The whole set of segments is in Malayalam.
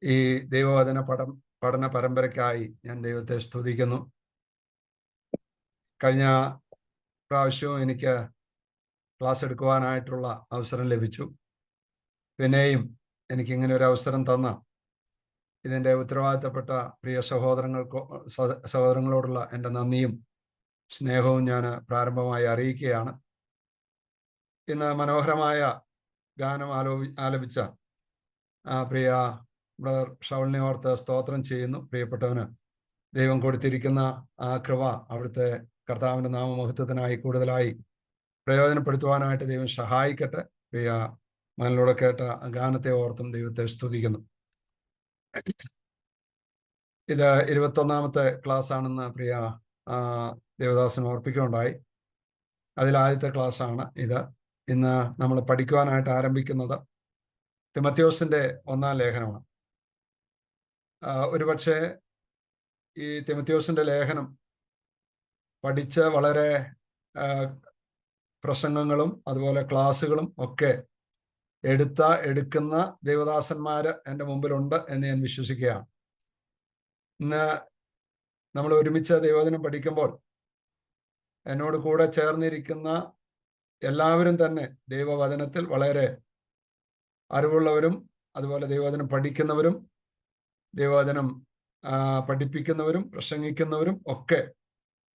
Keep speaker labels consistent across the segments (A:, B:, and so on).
A: ഈ ദൈവവചന പഠന പരമ്പരയ്ക്കായി ഞാൻ ദൈവത്തെ സ്തുതിക്കുന്നു. കഴിഞ്ഞ പ്രാവശ്യവും എനിക്ക് ക്ലാസ് എടുക്കുവാനായിട്ടുള്ള അവസരം ലഭിച്ചു. പിന്നെയും എനിക്കിങ്ങനെ ഒരു അവസരം തന്ന ഇതിൻ്റെ ഉത്തരവാദിത്തപ്പെട്ട പ്രിയ സഹോദരങ്ങളോടുള്ള എൻ്റെ നന്ദിയും സ്നേഹവും ഞാൻ പ്രാരംഭമായി അറിയിക്കുകയാണ്. ഇന്ന് മനോഹരമായ ഗാനം ആലപിച്ച പ്രിയ ബ്രദർ ഷൗലിനെ ഓർത്ത് സ്തോത്രം ചെയ്യുന്നു. പ്രിയപ്പെട്ടവന് ദൈവം കൊടുത്തിരിക്കുന്ന ആ കൃപ അവിടുത്തെ കർത്താവിൻ്റെ നാമമഹത്വത്തിനായി കൂടുതലായി പ്രയോജനപ്പെടുത്തുവാനായിട്ട് ദൈവം സഹായിക്കട്ടെ. പ്രിയ മകനിലൂടെ കേട്ട ഗാനത്തെ ഓർത്തും ദൈവത്തെ സ്തുതിക്കുന്നു. ഇത് 21ാമത്തെ ക്ലാസ് ആണെന്ന് പ്രിയ ദേവദാസൻ ഓർപ്പിക്കുകയുണ്ടായി. അതിലാദ്യത്തെ ക്ലാസ്സാണ് ഇത്. ഇന്ന് നമ്മൾ പഠിക്കുവാനായിട്ട് ആരംഭിക്കുന്നത് തിമത്യോസിൻ്റെ 1-ാം ലേഖനമാണ്. ഒരുപക്ഷെ ഈ തിമത്യോസിൻ്റെ ലേഖനം പഠിച്ച് വളരെ പ്രസംഗങ്ങളും അതുപോലെ ക്ലാസ്സുകളും ഒക്കെ എടുക്കുന്ന ദേവദാസന്മാർ എൻ്റെ മുമ്പിലുണ്ട് എന്ന് ഞാൻ വിശ്വസിക്കുകയാണ്. ഇന്ന് നമ്മൾ ഒരുമിച്ച് ദൈവവചനം പഠിക്കുമ്പോൾ എന്നോട് കൂടെ ചേർന്നിരിക്കുന്ന എല്ലാവരും തന്നെ ദൈവവചനത്തിൽ വളരെ അറിവുള്ളവരും അതുപോലെ ദൈവവചനം പഠിക്കുന്നവരും ദൈവവചനം പഠിപ്പിക്കുന്നവരും പ്രസംഗിക്കുന്നവരും ഒക്കെ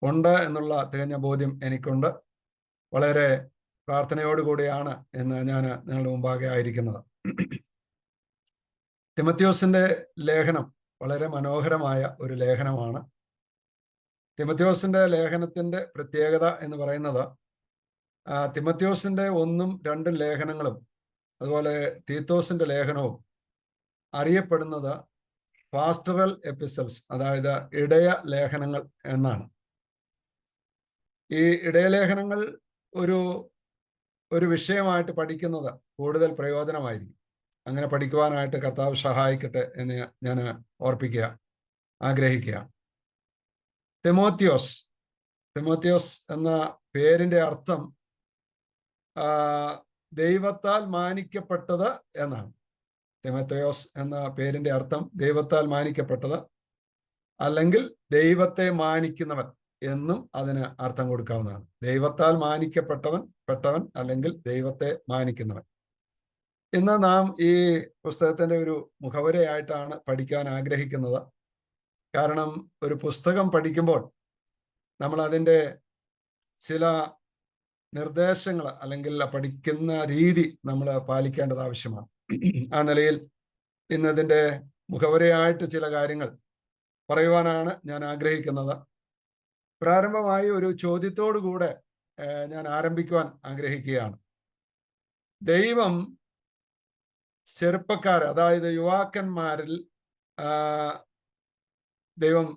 A: ഉണ്ട് എന്നുള്ള തികഞ്ഞ ബോധ്യം എനിക്കുണ്ട്. വളരെ പ്രാർത്ഥനയോടുകൂടിയാണ് എന്ന് ഞാൻ നിങ്ങളുടെ മുമ്പാകെ ആയിരിക്കുന്നത്. തിമത്യോസിൻ്റെ ലേഖനം വളരെ മനോഹരമായ ഒരു ലേഖനമാണ്. തിമത്യോസിൻ്റെ ലേഖനത്തിൻ്റെ പ്രത്യേകത എന്ന് പറയുന്നത് തിമത്യോസിൻ്റെ 1ഉം 2ഉം ലേഖനങ്ങളും അതുപോലെ തീത്തോസിൻ്റെ ലേഖനവും അറിയപ്പെടുന്നത് പാസ്റ്ററൽ എപ്പിസൽസ്, അതായത് ഇടയ ലേഖനങ്ങൾ എന്നാണ്. ഈ ഇടയലേഖനങ്ങൾ ഒരു വിഷയമായിട്ട് പഠിക്കുന്നത് കൂടുതൽ പ്രയോജനമായിരിക്കും. അങ്ങനെ പഠിക്കുവാനായിട്ട് കർത്താവ് സഹായിക്കട്ടെ എന്ന് ഞാൻ ആഗ്രഹിക്കുക. തിമോത്തിയോസ് എന്ന പേരിൻ്റെ അർത്ഥം ദൈവത്താൽ മാനിക്കപ്പെട്ടത് എന്നാണ്. തിമോത്തിയോസ് എന്ന പേരിൻ്റെ അർത്ഥം ദൈവത്താൽ മാനിക്കപ്പെട്ടത്, അല്ലെങ്കിൽ ദൈവത്തെ മാനിക്കുന്നവൻ എന്നും അതിന് അർത്ഥം കൊടുക്കാവുന്നതാണ്. ദൈവത്താൽ മാനിക്കപ്പെട്ടവൻ അല്ലെങ്കിൽ ദൈവത്തെ മാനിക്കുന്നവൻ. ഇന്ന് നാം ഈ പുസ്തകത്തിൻ്റെ ഒരു മുഖവുരയായിട്ടാണ് പഠിക്കാൻ ആഗ്രഹിക്കുന്നത്. കാരണം ഒരു പുസ്തകം പഠിക്കുമ്പോൾ നമ്മൾ അതിൻ്റെ ചില നിർദ്ദേശങ്ങൾ അല്ലെങ്കിൽ പഠിക്കുന്ന രീതി നമ്മൾ പാലിക്കേണ്ടത് ആവശ്യമാണ്. ആ നിലയിൽ ഇന്നതിൻ്റെ മുഖവുരയായിട്ട് ചില കാര്യങ്ങൾ പറയുവാനാണ് ഞാൻ ആഗ്രഹിക്കുന്നത്. പ്രാരംഭമായി ഒരു ചോദ്യത്തോടുകൂടെ ഞാൻ ആരംഭിക്കുവാൻ ആഗ്രഹിക്കുകയാണ്. ദൈവം ചെറുപ്പക്കാർ, അതായത് യുവാക്കന്മാരിൽ ദൈവം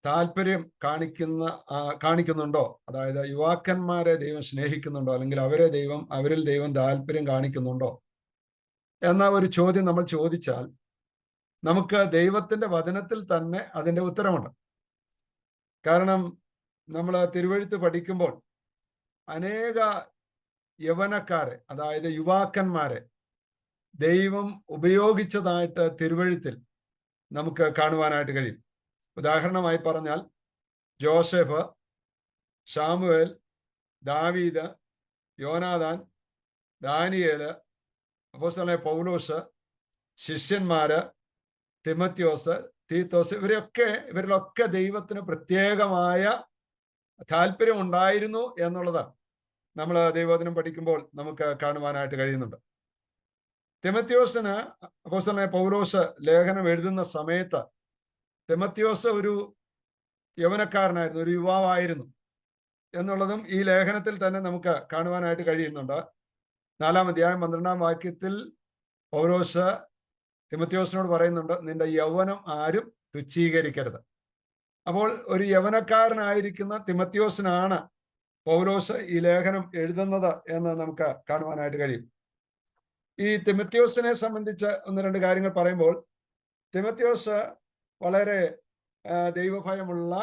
A: താല്പര്യം കാണിക്കുന്നുണ്ടോ? അതായത് യുവാക്കന്മാരെ ദൈവം സ്നേഹിക്കുന്നുണ്ടോ, അല്ലെങ്കിൽ അവരിൽ ദൈവം താല്പര്യം കാണിക്കുന്നുണ്ടോ എന്ന ഒരു ചോദ്യം നമ്മൾ ചോദിച്ചാൽ നമുക്ക് ദൈവത്തിൻ്റെ വചനത്തിൽ തന്നെ അതിൻ്റെ ഉത്തരമുണ്ട്. കാരണം നമ്മൾ തിരുവെഴുത്ത് പഠിക്കുമ്പോൾ അനേക യൗവനക്കാരെ, അതായത് യുവാക്കന്മാരെ ദൈവം ഉപയോഗിച്ചതായിട്ട് തിരുവെഴുത്തിൽ നമുക്ക് കാണുവാനായിട്ട് കഴിയും. ഉദാഹരണമായി പറഞ്ഞാൽ ജോസഫ്, ശാമുവേൽ, ദാവീദ്, യോനാഥാൻ, ദാനിയേൽ, അപ്പോസ്തലനായ പൗലോസ്, ശിഷ്യന്മാര്, തിമത്യോസ്, തീത്തോസ്, ഇവരിലൊക്കെ ദൈവത്തിന് പ്രത്യേകമായ താല്പര്യം ഉണ്ടായിരുന്നു എന്നുള്ളത് നമ്മൾ ദൈവവചനം പഠിക്കുമ്പോൾ നമുക്ക് കാണുവാനായിട്ട് കഴിയുന്നുണ്ട്. തിമത്യോസിന് അപ്പോസ്തലനായ പൗലോസ് ലേഖനം എഴുതുന്ന സമയത്ത് തിമത്യോസ് ഒരു യൗവനക്കാരനായിരുന്നു, ഒരു യുവാവായിരുന്നു എന്നുള്ളതും ഈ ലേഖനത്തിൽ തന്നെ നമുക്ക് കാണുവാനായിട്ട് കഴിയുന്നുണ്ട്. 4-ാം അധ്യായം 12-ാം വാക്യത്തിൽ പൗലോസ് തിമത്യോസിനോട് പറയുന്നുണ്ട്, നിന്റെ യൗവനം ആരും തുച്ഛീകരിക്കരുത്. അപ്പോൾ ഒരു യൗവനക്കാരനായിരിക്കുന്ന തിമത്യോസിനാണ് പൗലോസ് ഈ ലേഖനം എഴുതുന്നത് എന്ന് നമുക്ക് കാണുവാനായിട്ട് കഴിയും. ഈ തിമത്യോസിനെ സംബന്ധിച്ച് 1-2 കാര്യങ്ങൾ പറയുമ്പോൾ, തിമത്യോസ് വളരെ ദൈവഭയമുള്ള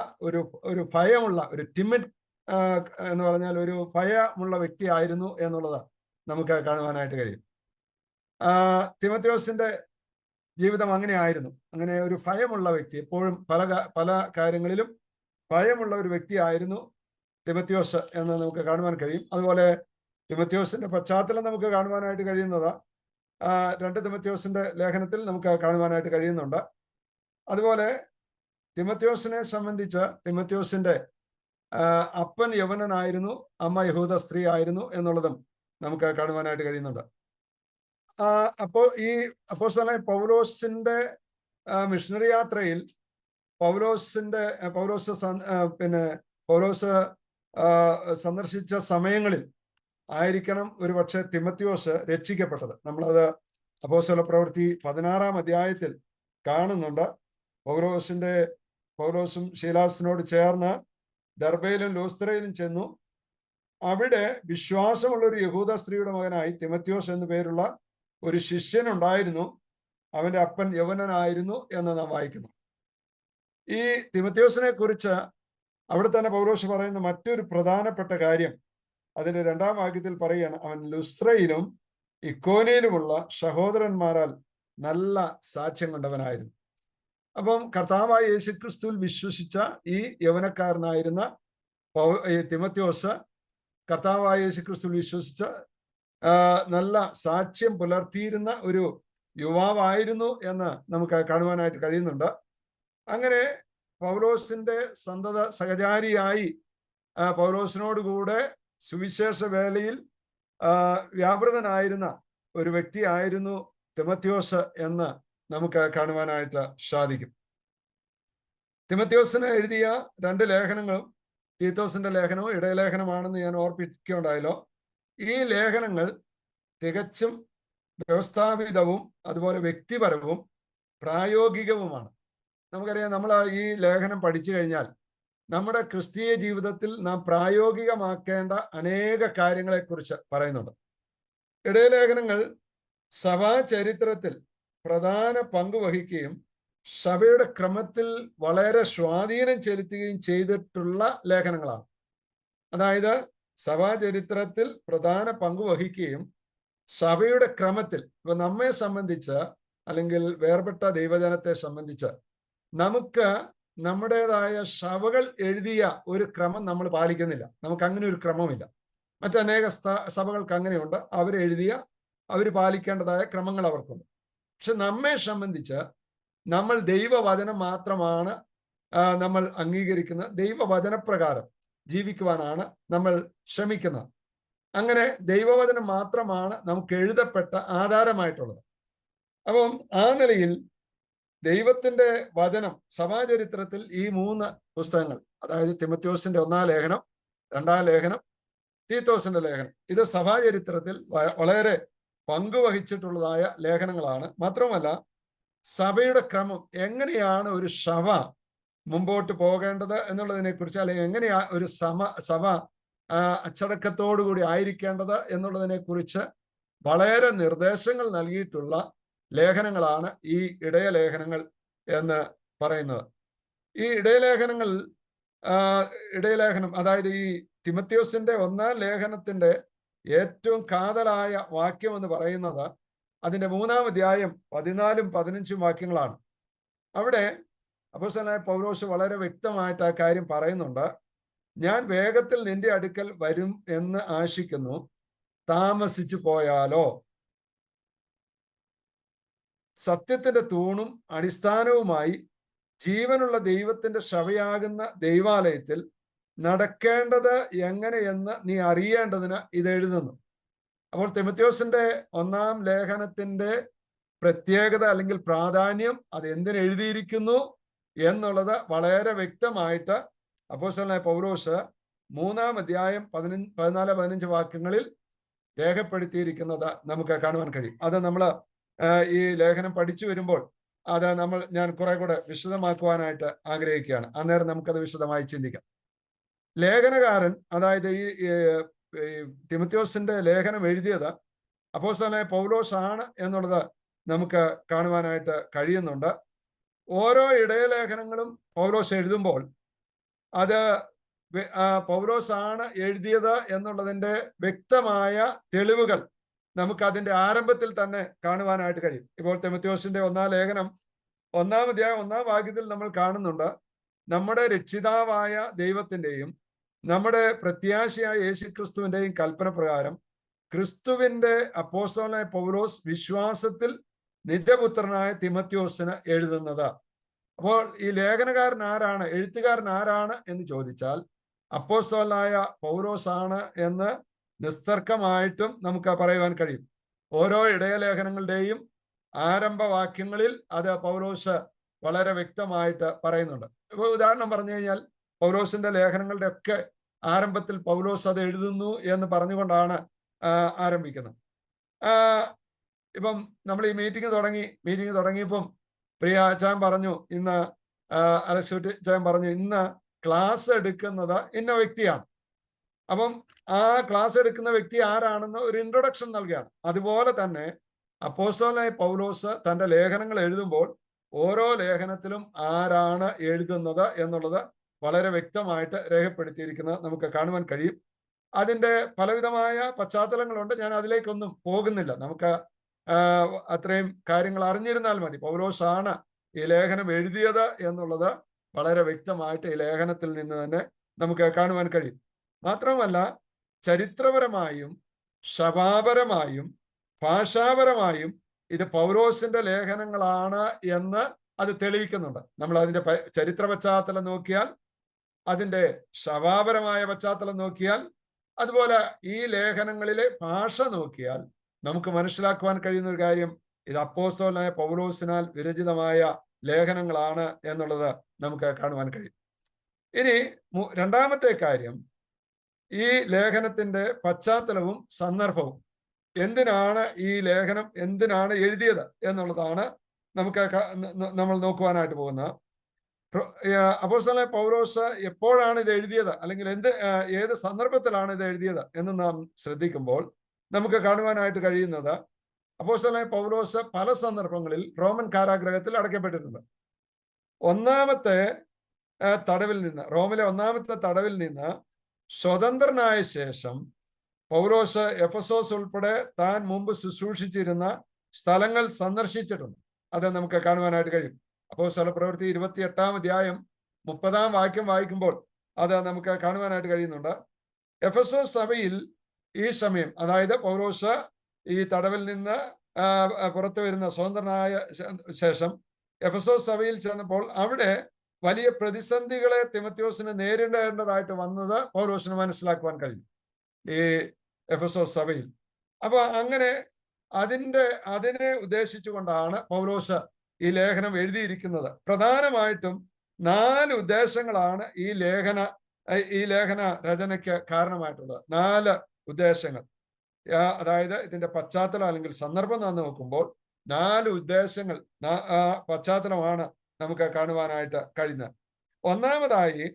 A: ഒരു ടിമിഡ് എന്ന് പറഞ്ഞാൽ ഒരു ഭയമുള്ള വ്യക്തിയായിരുന്നു എന്നുള്ളത് നമുക്ക് കാണുവാനായിട്ട് കഴിയും. തിമത്യോസിന്റെ ജീവിതം അങ്ങനെ ആയിരുന്നു. അങ്ങനെ ഒരു ഭയമുള്ള വ്യക്തി, എപ്പോഴും പല കാര്യങ്ങളിലും ഭയമുള്ള ഒരു വ്യക്തിയായിരുന്നു തിമത്യോസ് എന്ന് നമുക്ക് കാണുവാൻ കഴിയും. അതുപോലെ തിമത്യോസിന്റെ പശ്ചാത്തലം നമുക്ക് കാണുവാനായിട്ട് കഴിയുന്നത് 2 തിമത്യോസിന്റെ ലേഖനത്തിൽ നമുക്ക് കാണുവാനായിട്ട് കഴിയുന്നുണ്ട്. അതുപോലെ തിമത്യോസിനെ സംബന്ധിച്ച് തിമത്യോസിന്റെ അപ്പൻ യവനനായിരുന്നു, അമ്മ യഹൂദ സ്ത്രീ ആയിരുന്നു എന്നുള്ളതും നമുക്ക് കാണുവാനായിട്ട് കഴിയുന്നുണ്ട്. അപ്പോൾ ഈ അപ്പോസ്തലനായ പൗലോസിന്റെ മിഷണറി യാത്രയിൽ പൗലോസ് സന്ദർശിച്ച സമയങ്ങളിൽ ആയിരിക്കണം ഒരു പക്ഷേ തിമത്യോസ് രക്ഷിക്കപ്പെട്ടത്. നമ്മളത് അപ്പോസ്തല പ്രവൃത്തി 16-ാം അധ്യായത്തിൽ കാണുന്നുണ്ട്. പൗലോസും ശീലാസിനോട് ചേർന്ന് ദർബയിലും ലൂസ്ത്രയിലും ചെന്നു. അവിടെ വിശ്വാസമുള്ള ഒരു യഹൂദ സ്ത്രീയുടെ മകനായി തിമത്യോസ് എന്നു പേരുള്ള ഒരു ശിഷ്യനുണ്ടായിരുന്നു. അവന്റെ അപ്പൻ യവനനായിരുന്നു എന്ന് നാം വായിക്കുന്നു. ഈ തിമത്യോസിനെ കുറിച്ച് അവിടെ തന്നെ പൗലോസ് പറയുന്ന മറ്റൊരു പ്രധാനപ്പെട്ട കാര്യം അതിന്റെ 2-ാം വാക്യത്തിൽ പറയുകയാണ്, അവൻ ലുസ്ത്രയിലും ഇക്കോനിയിലുമുള്ള സഹോദരന്മാരാൽ നല്ല സാക്ഷ്യം കൊണ്ടവനായിരുന്നു. അപ്പം കർത്താവായ യേശുക്രിസ്തുവിൽ വിശ്വസിച്ച ഈ യവനക്കാരനായിരുന്ന തിമത്യോസ് കർത്താവായ യേശുക്രിസ്തുവിൽ വിശ്വസിച്ച നല്ല സാക്ഷ്യം പുലർത്തിയിരുന്ന ഒരു യുവാവായിരുന്നു എന്ന് നമുക്ക് കാണുവാനായിട്ട് കഴിയുന്നുണ്ട്. അങ്ങനെ പൗലോസിന്റെ സന്തത സഹചാരിയായി പൗലോസിനോടുകൂടെ സുവിശേഷ വേലയിൽ വ്യാപൃതനായിരുന്ന ഒരു വ്യക്തിയായിരുന്നു തിമത്യോസ് എന്ന് നമുക്ക് കാണുവാനായിട്ട് സാധിക്കും. തിമത്യോസിന് എഴുതിയ 2 ലേഖനങ്ങളും തീത്തോസിന്റെ ലേഖനവും ഇടയലേഖനമാണെന്ന് ഞാൻ ഓർപ്പിക്കുകയുണ്ടായല്ലോ. ഈ ലേഖനങ്ങൾ തികച്ചും വ്യവസ്ഥാപിതവും അതുപോലെ വ്യക്തിപരവും പ്രായോഗികവുമാണ്. നമുക്കറിയാം, നമ്മൾ ഈ ലേഖനം പഠിച്ചു കഴിഞ്ഞാൽ നമ്മുടെ ക്രിസ്തീയ ജീവിതത്തിൽ നാം പ്രായോഗികമാക്കേണ്ട അനേക കാര്യങ്ങളെക്കുറിച്ച് പറയുന്നുണ്ട്. ഇടയലേഖനങ്ങൾ സഭാ ചരിത്രത്തിൽ പ്രധാന പങ്ക് വഹിക്കുകയും സഭയുടെ ക്രമത്തിൽ വളരെ സ്വാധീനം ചെലുത്തുകയും ചെയ്തിട്ടുള്ള ലേഖനങ്ങളാണ്. അതായത് സഭാ ചരിത്രത്തിൽ പ്രധാന പങ്ക് വഹിക്കുകയും സഭയുടെ ക്രമത്തിൽ, ഇപ്പൊ നമ്മെ സംബന്ധിച്ച് അല്ലെങ്കിൽ വേർപെട്ട ദൈവജനത്തെ സംബന്ധിച്ച് നമുക്ക് നമ്മുടേതായ സഭകൾ എഴുതിയ ഒരു ക്രമം നമ്മൾ പാലിക്കുന്നില്ല. നമുക്ക് അങ്ങനെ ഒരു ക്രമമില്ല. മറ്റനേക സഭകൾക്ക് അങ്ങനെയുണ്ട്. അവർ പാലിക്കേണ്ടതായ ക്രമങ്ങൾ അവർക്കുണ്ട്. പക്ഷെ നമ്മെ സംബന്ധിച്ച് നമ്മൾ ദൈവവചനം മാത്രമാണ് നമ്മൾ അംഗീകരിക്കുന്നത്. ദൈവവചനപ്രകാരം ജീവിക്കുവാനാണ് നമ്മൾ ശ്രമിക്കുന്നത്. അങ്ങനെ ദൈവവചനം മാത്രമാണ് നമുക്ക് എഴുതപ്പെട്ട ആധാരമായിട്ടുള്ളത്. അപ്പം ആ നിലയിൽ ദൈവത്തിന്റെ വചനം സഭാചരിത്രത്തിൽ ഈ 3 പുസ്തകങ്ങൾ, അതായത് തിമത്യോസിന്റെ 1-ാം ലേഖനം, 2-ാം ലേഖനം, തീത്തോസിന്റെ ലേഖനം, ഇത് സഭാചരിത്രത്തിൽ വളരെ പങ്കുവഹിച്ചിട്ടുള്ളതായ ലേഖനങ്ങളാണ്. മാത്രമല്ല സഭയുടെ ക്രമം, എങ്ങനെയാണ് ഒരു സഭ മുമ്പോട്ട് പോകേണ്ടത് എന്നുള്ളതിനെ കുറിച്ച്, അല്ലെങ്കിൽ എങ്ങനെയാ ഒരു സഭ അച്ചടക്കത്തോടുകൂടി ആയിരിക്കേണ്ടത് എന്നുള്ളതിനെ കുറിച്ച് വളരെ നിർദ്ദേശങ്ങൾ നൽകിയിട്ടുള്ള ലേഖനങ്ങളാണ് ഈ ഇടയലേഖനങ്ങൾ എന്ന് പറയുന്നത്. ഈ ഇടയലേഖനം അതായത് ഈ തിമത്യോസിന്റെ 1-ാം ലേഖനത്തിന്റെ ഏറ്റവും കാതലായ വാക്യം എന്ന് പറയുന്നത് അതിന്റെ 3-ാം അധ്യായം 14-15 വാക്യങ്ങളാണ്. അവിടെ അപ്പോസ്തലനായ പൗലോസ് വളരെ വ്യക്തമായിട്ട് ആ കാര്യം പറയുന്നുണ്ട്. ഞാൻ വേഗത്തിൽ നിന്റെ അടുക്കൽ വരും എന്ന് ആശിക്കുന്നു, താമസിച്ചു പോയാലോ സത്യത്തിന്റെ തൂണും അടിസ്ഥാനവുമായി ജീവനുള്ള ദൈവത്തിന്റെ സഭയാകുന്ന ദൈവാലയത്തിൽ നടക്കേണ്ടത് എങ്ങനെയെന്ന് നീ അറിയേണ്ടതിന് ഇത് എഴുതുന്നു. അപ്പോൾ തിമത്യോസിന്റെ 1-ാം ലേഖനത്തിന്റെ പ്രത്യേകത അല്ലെങ്കിൽ പ്രാധാന്യം അത് എന്തിനെഴുതിയിരിക്കുന്നു എന്നുള്ളത് വളരെ വ്യക്തമായിട്ട് അപ്പോസ്തലനായ പൗലോസ് 3-ാം അധ്യായം 14-15 വാക്യങ്ങളിൽ രേഖപ്പെടുത്തിയിരിക്കുന്നത് നമുക്ക് കാണുവാൻ കഴിയും. അത് നമ്മൾ ഈ ലേഖനം പഠിച്ചു വരുമ്പോൾ ഞാൻ കുറെ കൂടെ വിശദമാക്കുവാനായിട്ട് ആഗ്രഹിക്കുകയാണ്. അന്നേരം നമുക്കത് വിശദമായി ചിന്തിക്കാം. ലേഖനകാരൻ, അതായത് ഈ തിമത്യോസിന്റെ ലേഖനം എഴുതിയത് അപ്പോസ്തലനായ പൗലോസ് ആണ് എന്നുള്ളത് നമുക്ക് കാണുവാനായിട്ട് കഴിയുന്നുണ്ട്. ഓരോ ഇടയലേഖനങ്ങളും പൗലോസ് എഴുതുമ്പോൾ അത് പൗലോസ് ആണ് എഴുതിയത് എന്നുള്ളതിന്റെ വ്യക്തമായ തെളിവുകൾ നമുക്ക് അതിന്റെ ആരംഭത്തിൽ തന്നെ കാണുവാനായിട്ട് കഴിയും. ഇപ്പോൾ തിമോഥെയോസിന്റെ 1-ാം ലേഖനം 1-ാം അധ്യായം 1-ാം വാക്യത്തിൽ നമ്മൾ കാണുന്നുണ്ട്, നമ്മുടെ രക്ഷിതാവായ ദൈവത്തിന്റെയും നമ്മുടെ പ്രത്യാശയായ യേശുക്രിസ്തുവിന്റെയും കൽപ്പന പ്രകാരം ക്രിസ്തുവിന്റെ അപ്പോസ്തലനായ പൗലോസ് വിശ്വാസത്തിൽ നിജപുത്രനായ തിമോഥെയോസിന് എഴുതുന്നത്. അപ്പോൾ ഈ ലേഖനകാരൻ ആരാണ്, എഴുത്തുകാരൻ ആരാണ് എന്ന് ചോദിച്ചാൽ അപ്പോസ്തലനായ പൗലോസ് ആണ് എന്ന് നിസ്തർക്കമായിട്ടും നമുക്ക് പറയുവാൻ കഴിയും. ഓരോ ഇടയലേഖനങ്ങളുടെയും ആരംഭവാക്യങ്ങളിൽ അത് പൗലോസ് വളരെ വ്യക്തമായിട്ട് പറയുന്നുണ്ട്. ഇപ്പൊ ഉദാഹരണം പറഞ്ഞു കഴിഞ്ഞാൽ പൗലോസിന്റെ ലേഖനങ്ങളുടെ ഒക്കെ ആരംഭത്തിൽ പൗലോസ് അത് എഴുതുന്നു എന്ന് പറഞ്ഞുകൊണ്ടാണ് ആരംഭിക്കുന്നത്. ഇപ്പം നമ്മൾ ഈ മീറ്റിംഗ് തുടങ്ങിയപ്പം പ്രിയ അച്ചാൻ പറഞ്ഞു, ഇന്ന് അലക്സ് അച്ചാൻ പറഞ്ഞു ഇന്ന് ക്ലാസ് എടുക്കുന്നത് ഇന്ന വ്യക്തിയാണ്. അപ്പം ആ ക്ലാസ് എടുക്കുന്ന വ്യക്തി ആരാണെന്ന് ഒരു ഇൻട്രൊഡക്ഷൻ നൽകുകയാണ്. അതുപോലെ തന്നെ അപ്പോസ്തലനായ പൗലോസ് തന്റെ ലേഖനങ്ങൾ എഴുതുമ്പോൾ ഓരോ ലേഖനത്തിലും ആരാണ് എഴുതുന്നത് എന്നുള്ളത് വളരെ വ്യക്തമായിട്ട് രേഖപ്പെടുത്തിയിരിക്കുന്നത് നമുക്ക് കാണുവാൻ കഴിയും. അതിൻ്റെ പലവിധമായ പശ്ചാത്തലങ്ങളുണ്ട്. ഞാൻ അതിലേക്കൊന്നും പോകുന്നില്ല. നമുക്ക് അത്രയും കാര്യങ്ങൾ അറിഞ്ഞിരുന്നാൽ മതി. പൗലോസ് ആണ് ഈ ലേഖനം എഴുതിയത് എന്നുള്ളത് വളരെ വ്യക്തമായിട്ട് ഈ ലേഖനത്തിൽ നിന്ന് തന്നെ നമുക്ക് കാണുവാൻ കഴിയും. മാത്രമല്ല ചരിത്രപരമായും സഭാപരമായും ഭാഷാപരമായും ഇത് പൗലോസിന്റെ ലേഖനങ്ങളാണ് എന്ന് അത് തെളിയിക്കുന്നുണ്ട്. നമ്മൾ അതിന്റെ ചരിത്ര പശ്ചാത്തലം നോക്കിയാൽ, അതിന്റെ സഭാപരമായ പശ്ചാത്തലം നോക്കിയാൽ, അതുപോലെ ഈ ലേഖനങ്ങളിലെ ഭാഷ നോക്കിയാൽ നമുക്ക് മനസ്സിലാക്കുവാൻ കഴിയുന്ന ഒരു കാര്യം, ഇത് അപ്പോസ്തലനായ പൗലോസിനാൽ വിരചിതമായ ലേഖനങ്ങളാണ് എന്നുള്ളത് നമുക്ക് കാണുവാൻ കഴിയും. ഇനി രണ്ടാമത്തെ കാര്യം, ഈ ലേഖനത്തിന്റെ പശ്ചാത്തലവും സന്ദർഭവും, എന്തിനാണ് ഈ ലേഖനം എന്തിനാണ് എഴുതിയത് എന്നുള്ളതാണ് നമ്മൾ നോക്കുവാനായിട്ട് പോകുന്നത്. അപ്പോസ്തലനായ പൗലോസ് എപ്പോഴാണ് ഇത് എഴുതിയത്, അല്ലെങ്കിൽ ഏത് സന്ദർഭത്തിലാണ് ഇത് എഴുതിയത് എന്ന് നാം ശ്രദ്ധിക്കുമ്പോൾ നമുക്ക് കാണുവാനായിട്ട് കഴിയുന്നത്, അപ്പോസ്തലനായ പൗലോസ് പല സന്ദർഭങ്ങളിൽ റോമൻ കാരാഗ്രഹത്തിൽ അടയ്ക്കപ്പെട്ടിട്ടുണ്ട്. ഒന്നാമത്തെ തടവിൽ നിന്ന്, റോമിലെ ഒന്നാമത്തെ തടവിൽ നിന്ന് സ്വതന്ത്രനായ ശേഷം പൗലോസ് എഫെസോസ് ഉൾപ്പെടെ താൻ മുമ്പ് ശുശ്രൂഷിച്ചിരുന്ന സ്ഥലങ്ങൾ സന്ദർശിച്ചിട്ടുണ്ട്. അത് നമുക്ക് കാണുവാനായിട്ട് കഴിയും. അപ്പോസ്തലപ്രവൃത്തി 28-ാം അധ്യായം 30-ാം വാക്യം വായിക്കുമ്പോൾ അത് നമുക്ക് കാണുവാനായിട്ട് കഴിയുന്നുണ്ട്. എഫെസോസ് സഭയിൽ ഈ സമയം, അതായത് പൗലോസ് ഈ തടവിൽ നിന്ന് പുറത്തു വരുന്ന സ്വതന്ത്രനായ ശേഷം എഫെസോസ് സഭയിൽ ചെന്നപ്പോൾ അവിടെ വലിയ പ്രതിസന്ധികളെ തിമോഥെയോസിന് നേരിടേണ്ടതായിട്ട് വന്നത് പൗലോസിന് മനസ്സിലാക്കുവാൻ കഴിയും ഈ എഫെസോസ് സഭയിൽ. അപ്പൊ അങ്ങനെ അതിനെ ഉദ്ദേശിച്ചുകൊണ്ടാണ് പൗലോസ് ഈ ലേഖനം എഴുതിയിരിക്കുന്നത്. പ്രധാനമായിട്ടും 4 ഉദ്ദേശങ്ങളാണ് ഈ ലേഖന രചനയ്ക്ക് കാരണമായിട്ടുള്ളത്. 4 ഉദ്ദേശങ്ങൾ. അതായത് ഇതിന്റെ പശ്ചാത്തലം അല്ലെങ്കിൽ സന്ദർഭം നാം നോക്കുമ്പോൾ 4 ഉദ്ദേശങ്ങൾ, പശ്ചാത്തലമാണ് നമുക്ക് കാണുവാനായിട്ട് കഴിയുന്നത്. ഒന്നാമതായി,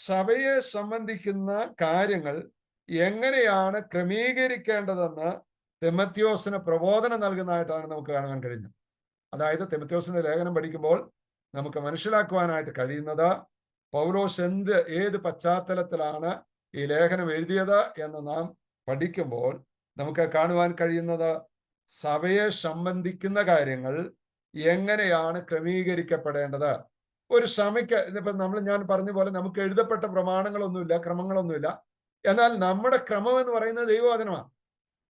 A: സഭയെ സംബന്ധിക്കുന്ന കാര്യങ്ങൾ എങ്ങനെയാണ് ക്രമീകരിക്കേണ്ടതെന്ന് തിമോഥെയോസിന് പ്രബോധനം നൽകുന്നതായിട്ടാണ് നമുക്ക് കാണുവാൻ കഴിയുന്നത്. അതായത് തിമോഥെയോസിന്റെ ലേഖനം പഠിക്കുമ്പോൾ നമുക്ക് മനസ്സിലാക്കുവാനായിട്ട് കഴിയുന്നത്, പൗലോസ് ഏത് പശ്ചാത്തലത്തിലാണ് ഈ ലേഖനം എഴുതിയത് എന്ന് നാം പഠിക്കുമ്പോൾ നമുക്ക് കാണുവാൻ കഴിയുന്നത്, സഭയെ സംബന്ധിക്കുന്ന കാര്യങ്ങൾ എങ്ങനെയാണ് ക്രമീകരിക്കപ്പെടേണ്ടത്. ഒരു സഭയ്ക്ക് ഇന്നിപ്പം ഞാൻ പറഞ്ഞ പോലെ നമുക്ക് എഴുതപ്പെട്ട പ്രമാണങ്ങളൊന്നുമില്ല, ക്രമങ്ങളൊന്നുമില്ല. എന്നാൽ നമ്മുടെ ക്രമം എന്ന് പറയുന്നത് ദൈവവചനമാണ്.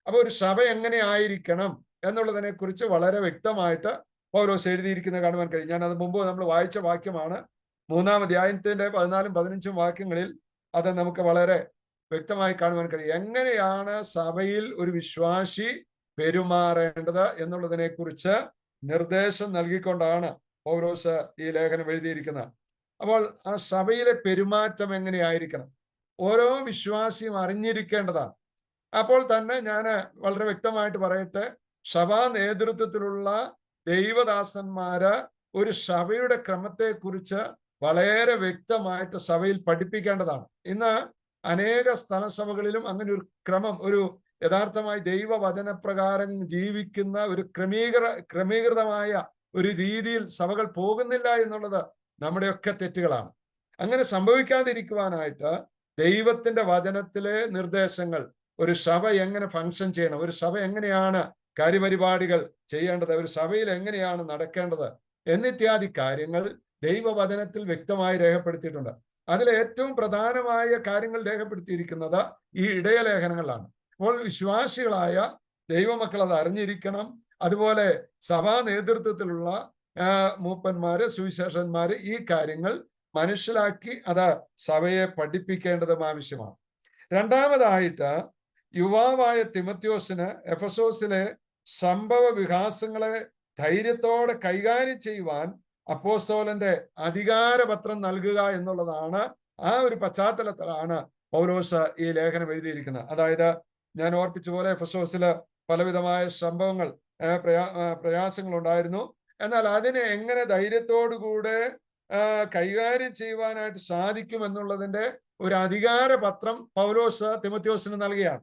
A: അപ്പൊ ഒരു സഭ എങ്ങനെ ആയിരിക്കണം എന്നുള്ളതിനെ കുറിച്ച് വളരെ വ്യക്തമായിട്ട് പൗലോസ് എഴുതിയിരിക്കുന്നത് കാണുവാൻ കഴിയും. ഞാൻ അത് മുമ്പ് നമ്മൾ വായിച്ച വാക്യമാണ്. 3-ാം അധ്യായത്തിന്റെ 14-ഉം 15-ഉം വാക്യങ്ങളിൽ അത് നമുക്ക് വളരെ വ്യക്തമായി കാണുവാൻ കഴിയും. എങ്ങനെയാണ് സഭയിൽ ഒരു വിശ്വാസി പെരുമാറേണ്ടത് എന്നുള്ളതിനെ കുറിച്ച് നിർദ്ദേശം നൽകിക്കൊണ്ടാണ് പൗലോസ് ഈ ലേഖനം എഴുതിയിരിക്കുന്നത്. അപ്പോൾ ആ സഭയിലെ പെരുമാറ്റം എങ്ങനെയായിരിക്കണം ഓരോ വിശ്വാസിയും അറിഞ്ഞിരിക്കേണ്ടതാണ്. അപ്പോൾ തന്നെ ഞാൻ വളരെ വ്യക്തമായിട്ട് പറയട്ടെ, സഭാ നേതൃത്വത്തിലുള്ള ദൈവദാസന്മാര് ഒരു സഭയുടെ ക്രമത്തെക്കുറിച്ച് വളരെ വ്യക്തമായിട്ട് സഭയിൽ പഠിപ്പിക്കേണ്ടതാണ്. ഇന്ന് അനേക സ്ഥലസഭകളിലും അങ്ങനെ ഒരു ക്രമം, ഒരു യഥാർത്ഥമായി ദൈവവചനപ്രകാരം ജീവിക്കുന്ന ഒരു ക്രമീകൃതമായ ഒരു രീതിയിൽ സഭകൾ പോകുന്നില്ല എന്നുള്ളത് നമ്മുടെയൊക്കെ തെറ്റുകളാണ്. അങ്ങനെ സംഭവിക്കാതിരിക്കുവാനായിട്ട് ദൈവത്തിന്റെ വചനത്തിലെ നിർദ്ദേശങ്ങൾ ഒരു സഭ എങ്ങനെ ഫങ്ഷൻ ചെയ്യണം, ഒരു സഭ എങ്ങനെയാണ് കാര്യപരിപാടികൾ ചെയ്യേണ്ടത്, ഒരു സഭയിൽ എങ്ങനെയാണ് നടക്കേണ്ടത് എന്നിത്യാദി കാര്യങ്ങൾ ദൈവവചനത്തിൽ വ്യക്തമായി രേഖപ്പെടുത്തിയിട്ടുണ്ട്. അതിൽ ഏറ്റവും പ്രധാനമായ കാര്യങ്ങൾ രേഖപ്പെടുത്തിയിരിക്കുന്നത് ഈ ഇടയലേഖനങ്ങളാണ്. അപ്പോൾ വിശ്വാസികളായ ദൈവമക്കൾ അത് അറിഞ്ഞിരിക്കണം. അതുപോലെ സഭാ നേതൃത്വത്തിലുള്ള മൂപ്പന്മാര്, സുവിശേഷന്മാര് ഈ കാര്യങ്ങൾ മനസ്സിലാക്കി അത് സഭയെ പഠിപ്പിക്കേണ്ടതും ആവശ്യമാണ്. രണ്ടാമതായിട്ട് യുവാവായ തിമത്യോസിന് എഫെസോസിലെ സംഭവ വികാസങ്ങളെ ധൈര്യത്തോടെ കൈകാര്യം ചെയ്യുവാൻ അപ്പോസ്തലന്റെ അധികാരപത്രം നൽകുക എന്നുള്ളതാണ്. ആ ഒരു പശ്ചാത്തലത്തിലാണ് പൗലോസ് ഈ ലേഖനം എഴുതിയിരിക്കുന്നത്. അതായത് ഞാൻ ഓർപ്പിച്ച പോലെ എഫെസോസില് പലവിധമായ സംഭവങ്ങൾ, പ്രയാസങ്ങൾ ഉണ്ടായിരുന്നു. എന്നാൽ അതിനെ എങ്ങനെ ധൈര്യത്തോടുകൂടെ കൈകാര്യം ചെയ്യുവാനായിട്ട് സാധിക്കും എന്നുള്ളതിന്റെ ഒരു അധികാരപത്രം പൗലോസ് തിമത്യോസിന് നൽകുകയാണ്.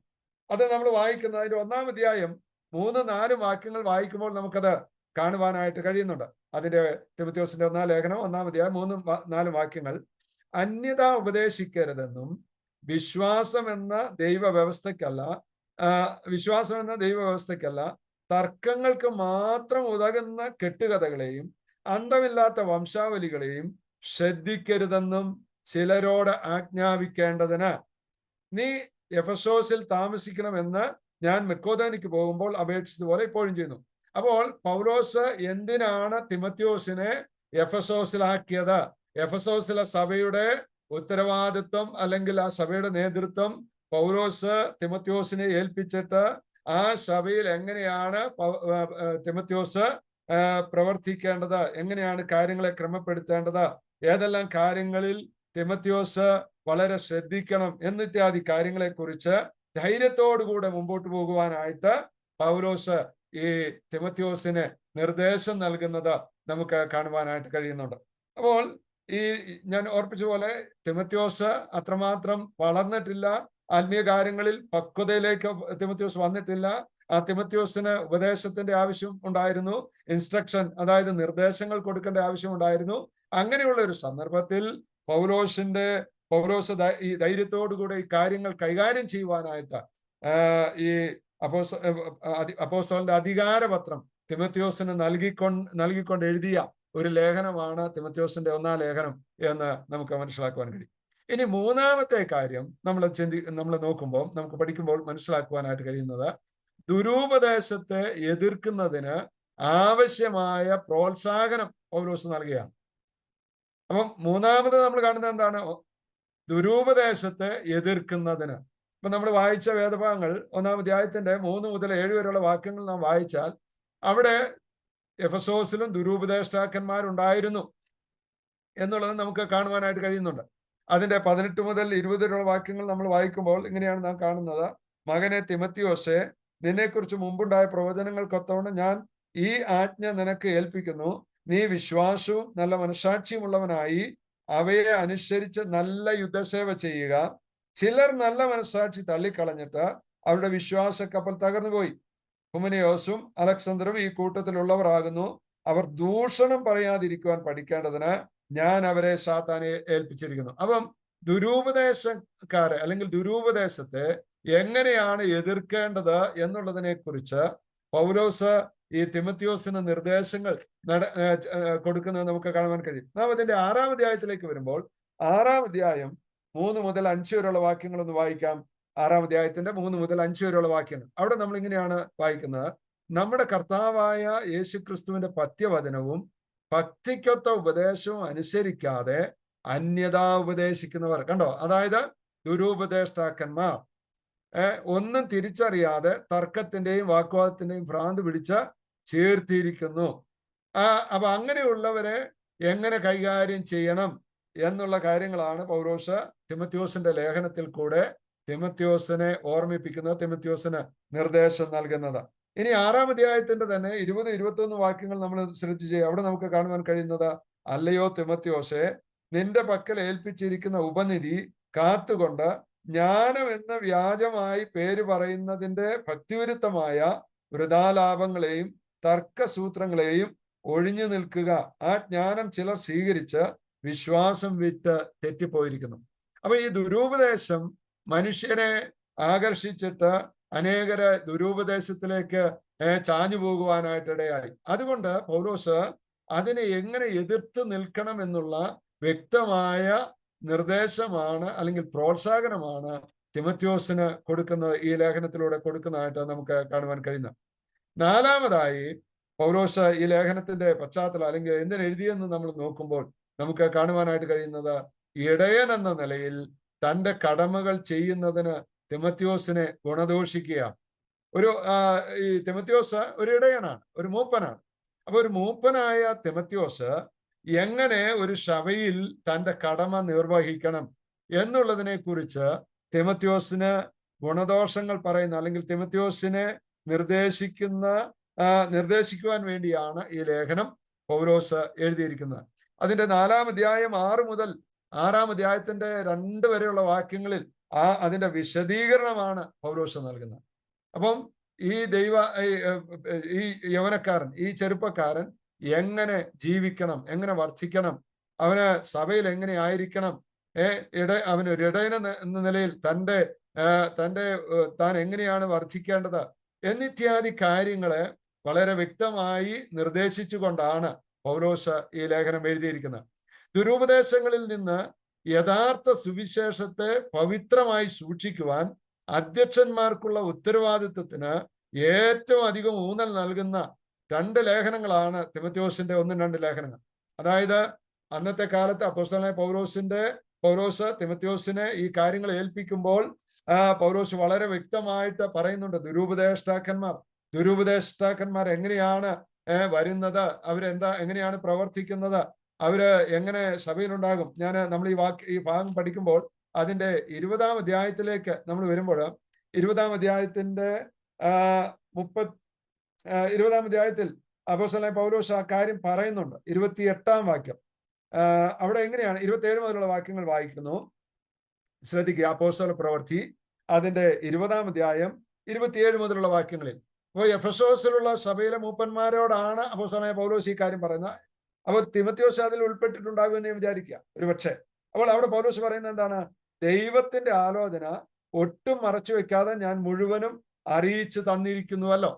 A: അത് നമ്മൾ വായിക്കുന്നത് അതിന്റെ 1-ാം അധ്യായം 3-4 വാക്യങ്ങൾ വായിക്കുമ്പോൾ നമുക്കത് കാണുവാനായിട്ട് കഴിയുന്നുണ്ട്. അതിന്റെ തിമത്യോസിന്റെ 1-ാം ലേഖനം 1-ാം അധ്യായം 3-4 വാക്യങ്ങൾ. അന്യത ഉപദേശിക്കരുതെന്നും വിശ്വാസം എന്ന ദൈവവ്യവസ്ഥയ്ക്കല്ല തർക്കങ്ങൾക്ക് മാത്രം ഉതകുന്ന കെട്ടുകഥകളെയും അന്തമില്ലാത്ത വംശാവലികളെയും ശ്രദ്ധിക്കരുതെന്നും ചിലരോട് ആജ്ഞാപിക്കേണ്ടതിന് നീ എഫെസോസിൽ താമസിക്കണമെന്ന് ഞാൻ മക്കോദോനിക്ക് പോകുമ്പോൾ അപേക്ഷിച്ചതുപോലെ ഇപ്പോഴും ചെയ്യുന്നു. അപ്പോൾ പൗലോസ് എന്തിനാണ് തിമത്യോസിനെ എഫെസോസിലാക്കിയത്? എഫെസോസിലെ സഭയുടെ ഉത്തരവാദിത്വം അല്ലെങ്കിൽ ആ സഭയുടെ നേതൃത്വം പൗലോസ് തിമത്യോസിനെ ഏൽപ്പിച്ചിട്ട് ആ സഭയിൽ എങ്ങനെയാണ് തിമത്യോസ് പ്രവർത്തിക്കേണ്ടത്, എങ്ങനെയാണ് കാര്യങ്ങളെ ക്രമപ്പെടുത്തേണ്ടത്, ഏതെല്ലാം കാര്യങ്ങളിൽ തിമത്യോസ് വളരെ ശ്രദ്ധിക്കണം എന്നിത്യാദി കാര്യങ്ങളെ കുറിച്ച് ധൈര്യത്തോടുകൂടെ മുമ്പോട്ട് പോകുവാനായിട്ട് പൗലോസ് ഈ തിമത്യോസിന് നിർദ്ദേശം നൽകുന്നത് നമുക്ക് കാണുവാനായിട്ട് കഴിയുന്നുണ്ട്. അപ്പോൾ ഈ ഞാൻ ഓർപ്പിച്ച പോലെ തിമത്യോസ് അത്രമാത്രം വളർന്നിട്ടില്ല, ആത്മീയ കാര്യങ്ങളിൽ പക്വതയിലേക്ക് തിമത്യോസ് വന്നിട്ടില്ല. ആ തിമത്യോസിന് ഉപദേശത്തിന്റെ ആവശ്യം ഉണ്ടായിരുന്നു, ഇൻസ്ട്രക്ഷൻ, അതായത് നിർദ്ദേശങ്ങൾ കൊടുക്കേണ്ട ആവശ്യം ഉണ്ടായിരുന്നു. അങ്ങനെയുള്ള ഒരു സന്ദർഭത്തിൽ പൗലോസ് ഈ ധൈര്യത്തോടുകൂടെ ഈ കാര്യങ്ങൾ കൈകാര്യം ചെയ്യുവാനായിട്ട് ഈ അപ്പോസ്തലന്റെ അധികാരപത്രം തിമത്യോസിന് നൽകിക്കൊണ്ട് എഴുതിയ ഒരു ലേഖനമാണ് തിമത്യോസിന്റെ 1-ാം ലേഖനം എന്ന് നമുക്ക് മനസ്സിലാക്കുവാൻ കഴിയും. ഇനി 3-ാമത്തെ കാര്യം നമ്മൾ നോക്കുമ്പോൾ നമുക്ക് പഠിക്കുമ്പോൾ മനസ്സിലാക്കുവാനായിട്ട് കഴിയുന്നത് ദുരുപദേശത്തെ എതിർക്കുന്നതിന് ആവശ്യമായ പ്രോത്സാഹനം പൗലോസ് നൽകുകയാണ്. അപ്പം 3-ാമത് നമ്മൾ കാണുന്നത് എന്താണ്? ദുരുപദേശത്തെ എതിർക്കുന്നതിന്. ഇപ്പൊ നമ്മൾ വായിച്ച വേദഭാഗങ്ങൾ 1-ാം അധ്യായത്തിന്റെ 3 മുതൽ 7 വരെയുള്ള വാക്യങ്ങൾ നാം വായിച്ചാൽ അവിടെ എഫെസോസിലും ദുരുപദേഷ്ടാക്കന്മാരുണ്ടായിരുന്നു എന്നുള്ളത് നമുക്ക് കാണുവാനായിട്ട് കഴിയുന്നുണ്ട്. അതിന്റെ 18 മുതൽ 20 വരെയുള്ള വാക്യങ്ങൾ നമ്മൾ വായിക്കുമ്പോൾ ഇങ്ങനെയാണ് നാം കാണുന്നത്. മകനെ തിമത്യോസേ, നിന്നെക്കുറിച്ച് മുമ്പുണ്ടായ പ്രവചനങ്ങൾക്കൊത്തവണ്ണം ഞാൻ ഈ ആജ്ഞ നിനക്ക് ഏൽപ്പിക്കുന്നു. നീ വിശ്വാസവും നല്ല മനസാക്ഷിയുമുള്ളവനായി അവയെ അനുസരിച്ച് നല്ല യുദ്ധസേവ ചെയ്യുക. ചിലർ നല്ല മനസാക്ഷി തള്ളിക്കളഞ്ഞിട്ട് അവരുടെ വിശ്വാസ കപ്പൽ തകർന്നുപോയി. ഹുമനിയോസും അലക്സണ്ടറും ഈ കൂട്ടത്തിലുള്ളവരാകുന്നു. അവർ ദൂഷണം പറയാതിരിക്കുവാൻ പഠിക്കേണ്ടതിന് ഞാൻ അവരെ സാത്താനെ ഏൽപ്പിച്ചിരിക്കുന്നു. അപ്പം ദുരുപദേശക്കാരെ അല്ലെങ്കിൽ ദുരുപദേശത്തെ എങ്ങനെയാണ് എതിർക്കേണ്ടത് എന്നുള്ളതിനെ കുറിച്ച് പൗലോസ് ഈ തിമത്യോസിന് നിർദ്ദേശങ്ങൾ കൊടുക്കുന്നത് നമുക്ക് കാണുവാൻ കഴിയും. നാം അതിന്റെ 6-ാം അധ്യായത്തിലേക്ക് വരുമ്പോൾ 6-ാം അധ്യായം 3 മുതൽ 5 വരെയുള്ള വാക്യങ്ങൾ ഒന്ന് വായിക്കാം. 6-ാം അധ്യായത്തിന്റെ 3 മുതൽ 5 വരെയുള്ള വാക്യങ്ങൾ. അവിടെ നമ്മൾ ഇങ്ങനെയാണ് വായിക്കുന്നത്. നമ്മുടെ കർത്താവായ യേശുക്രിസ്തുവിന്റെ പത്യവചനവും ഭക്തിക്കൊത്ത ഉപദേശവും അനുസരിക്കാതെ അന്യതാ ഉപദേശിക്കുന്നവർ, കണ്ടോ, അതായത് ദുരുപദേഷ്ടാക്കന്മാർ ഒന്നും തിരിച്ചറിയാതെ തർക്കത്തിന്റെയും വാഗ്വാദത്തിന്റെയും ഭ്രാന്ത് പിടിച്ച് ചേർത്തിരിക്കുന്നു. അപ്പൊ അങ്ങനെയുള്ളവരെ എങ്ങനെ കൈകാര്യം ചെയ്യണം എന്നുള്ള കാര്യങ്ങളാണ് പൗലോസ് തിമത്യോസിന്റെ ലേഖനത്തിൽ കൂടെ തിമത്യോസിനെ ഓർമ്മിപ്പിക്കുന്നത്, തിമത്യോസിന് നിർദ്ദേശം നൽകുന്നത്. ഇനി 6-ാം അധ്യായത്തിന്റെ തന്നെ 20-21 വാക്യങ്ങൾ നമ്മൾ ശ്രദ്ധിച്ച് അവിടെ നമുക്ക് കാണുവാൻ കഴിയുന്നത്, അല്ലയോ തിമത്യോസേ, നിന്റെ പക്കൽ ഏൽപ്പിച്ചിരിക്കുന്ന ഉപനിധി കാത്തുകൊണ്ട് ജ്ഞാനം എന്ന വ്യാജമായി പേര് പറയുന്നതിന്റെ ഭക്തിവിരുദ്ധമായ വൃഥാലാപങ്ങളെയും തർക്കസൂത്രങ്ങളെയും ഒഴിഞ്ഞു നിൽക്കുക. ആ ജ്ഞാനം ചിലർ സ്വീകരിച്ച് വിശ്വാസം വിട്ട് തെറ്റിപ്പോയിരിക്കുന്നു. അപ്പൊ ഈ ദുരുപദേശം മനുഷ്യനെ ആകർഷിച്ചിട്ട് അനേകരെ ദുരുപദേശത്തിലേക്ക് ചാഞ്ഞു പോകുവാനായിട്ടിടയായി. അതുകൊണ്ട് പൗലോസ് അതിനെ എങ്ങനെ എതിർത്ത് നിൽക്കണം എന്നുള്ള വ്യക്തമായ നിർദ്ദേശമാണ് അല്ലെങ്കിൽ പ്രോത്സാഹനമാണ് തിമത്യോസിന് കൊടുക്കുന്നത്, ഈ ലേഖനത്തിലൂടെ കൊടുക്കുന്നതായിട്ട് നമുക്ക് കാണുവാൻ കഴിയുന്നത്. നാലാമതായി പൗലോസ് ഈ ലേഖനത്തിന്റെ പശ്ചാത്തലം അല്ലെങ്കിൽ എന്തിനെഴുതിയെന്ന് നമ്മൾ നോക്കുമ്പോൾ നമുക്ക് കാണുവാനായിട്ട് കഴിയുന്നത്, ഇടയൻ എന്ന നിലയിൽ തന്റെ കടമകൾ ചെയ്യുന്നതിന് തിമത്യോസിനെ ഗുണദോഷിക്കുകയാണ്. ഈ തിമത്യോസ് ഒരു ഇടയനാണ്, ഒരു മൂപ്പനാണ്. അപ്പൊ ഒരു മൂപ്പനായ തിമത്യോസ് എങ്ങനെ ഒരു സഭയിൽ തന്റെ കടമ നിർവഹിക്കണം എന്നുള്ളതിനെ കുറിച്ച് തിമത്യോസിന് ഗുണദോഷങ്ങൾ പറയുന്ന അല്ലെങ്കിൽ തിമത്യോസിനെ നിർദ്ദേശിക്കുവാൻ വേണ്ടിയാണ് ഈ ലേഖനം പൗലോസ് എഴുതിയിരിക്കുന്നത്. അതിന്റെ 4-ാം അധ്യായം 6 മുതൽ 6-ാം അധ്യായത്തിന്റെ 2 വരെയുള്ള വാക്യങ്ങളിൽ അതിന്റെ വിശദീകരണമാണ് പൗലോസ് നൽകുന്നത്. അപ്പം ഈ യൗവനക്കാരൻ, ഈ ചെറുപ്പക്കാരൻ എങ്ങനെ ജീവിക്കണം, എങ്ങനെ വർദ്ധിക്കണം, അവന് സഭയിൽ എങ്ങനെ ആയിരിക്കണം, അവനൊരു ഇടയൻ എന്ന നിലയിൽ താൻ എങ്ങനെയാണ് വർദ്ധിക്കേണ്ടത് എന്നിത്യാദി കാര്യങ്ങളെ വളരെ വ്യക്തമായി നിർദ്ദേശിച്ചുകൊണ്ടാണ് പൗലോസ് ഈ ലേഖനം എഴുതിയിരിക്കുന്നത്. ദുരുപദേശങ്ങളിൽ നിന്ന് യഥാർത്ഥ സുവിശേഷത്തെ പവിത്രമായി സൂക്ഷിക്കുവാൻ അധ്യക്ഷന്മാർക്കുള്ള ഉത്തരവാദിത്വത്തിന് ഏറ്റവും അധികം ഊന്നൽ നൽകുന്ന 2 ലേഖനങ്ങളാണ് തിമത്യോസിന്റെ 1-2 ലേഖനങ്ങൾ. അതായത് അന്നത്തെ കാലത്ത് അപ്പോസ്തലനായ പൗലോസ് തിമത്യോസിനെ ഈ കാര്യങ്ങൾ ഏൽപ്പിക്കുമ്പോൾ പൗലോസ് വളരെ വ്യക്തമായിട്ട് പറയുന്നുണ്ട്, ദുരുപദേഷ്ടാക്കന്മാർ എങ്ങനെയാണ് വരുന്നത്, എങ്ങനെയാണ് പ്രവർത്തിക്കുന്നത്, അവര് എങ്ങനെ സഭയിലുണ്ടാകും. നമ്മൾ ഈ ഭാഗം പഠിക്കുമ്പോൾ അതിന്റെ 20-ാം അധ്യായത്തിലേക്ക് നമ്മൾ വരുമ്പോൾ 20-ാം അധ്യായത്തിന്റെ 20-ാം അധ്യായത്തിൽ അപ്പോസ്തലനായ പൗലോസ് ആ കാര്യം പറയുന്നുണ്ട്. 28-ാം വാക്യം അവിടെ എങ്ങനെയാണ് 27 മുതലുള്ള വാക്യങ്ങൾ വായിക്കുന്നു, ശ്രദ്ധിക്കുക. അപ്പോസ്തല പ്രവൃത്തി അതിന്റെ 20-ാം അധ്യായം 27 മുതലുള്ള വാക്യങ്ങളിൽ. അപ്പോൾ എഫെസോസിലുള്ള സഭയിലെ മൂപ്പന്മാരോടാണ് അപ്പോസ്തലനായ പൗലോസ് ഈ കാര്യം പറയുന്നത്. അപ്പോൾ തിമത്യോസ് അതിൽ ഉൾപ്പെട്ടിട്ടുണ്ടാകുമെന്ന് വിചാരിക്കുക ഒരുപക്ഷെ. അപ്പോൾ അവിടെ പൗലോസ് പറയുന്നത് എന്താണ്? ദൈവത്തിന്റെ ആലോചന ഒട്ടും മറച്ചു വെക്കാതെ ഞാൻ മുഴുവനും അറിയിച്ചു തന്നിരിക്കുന്നുവല്ലോ.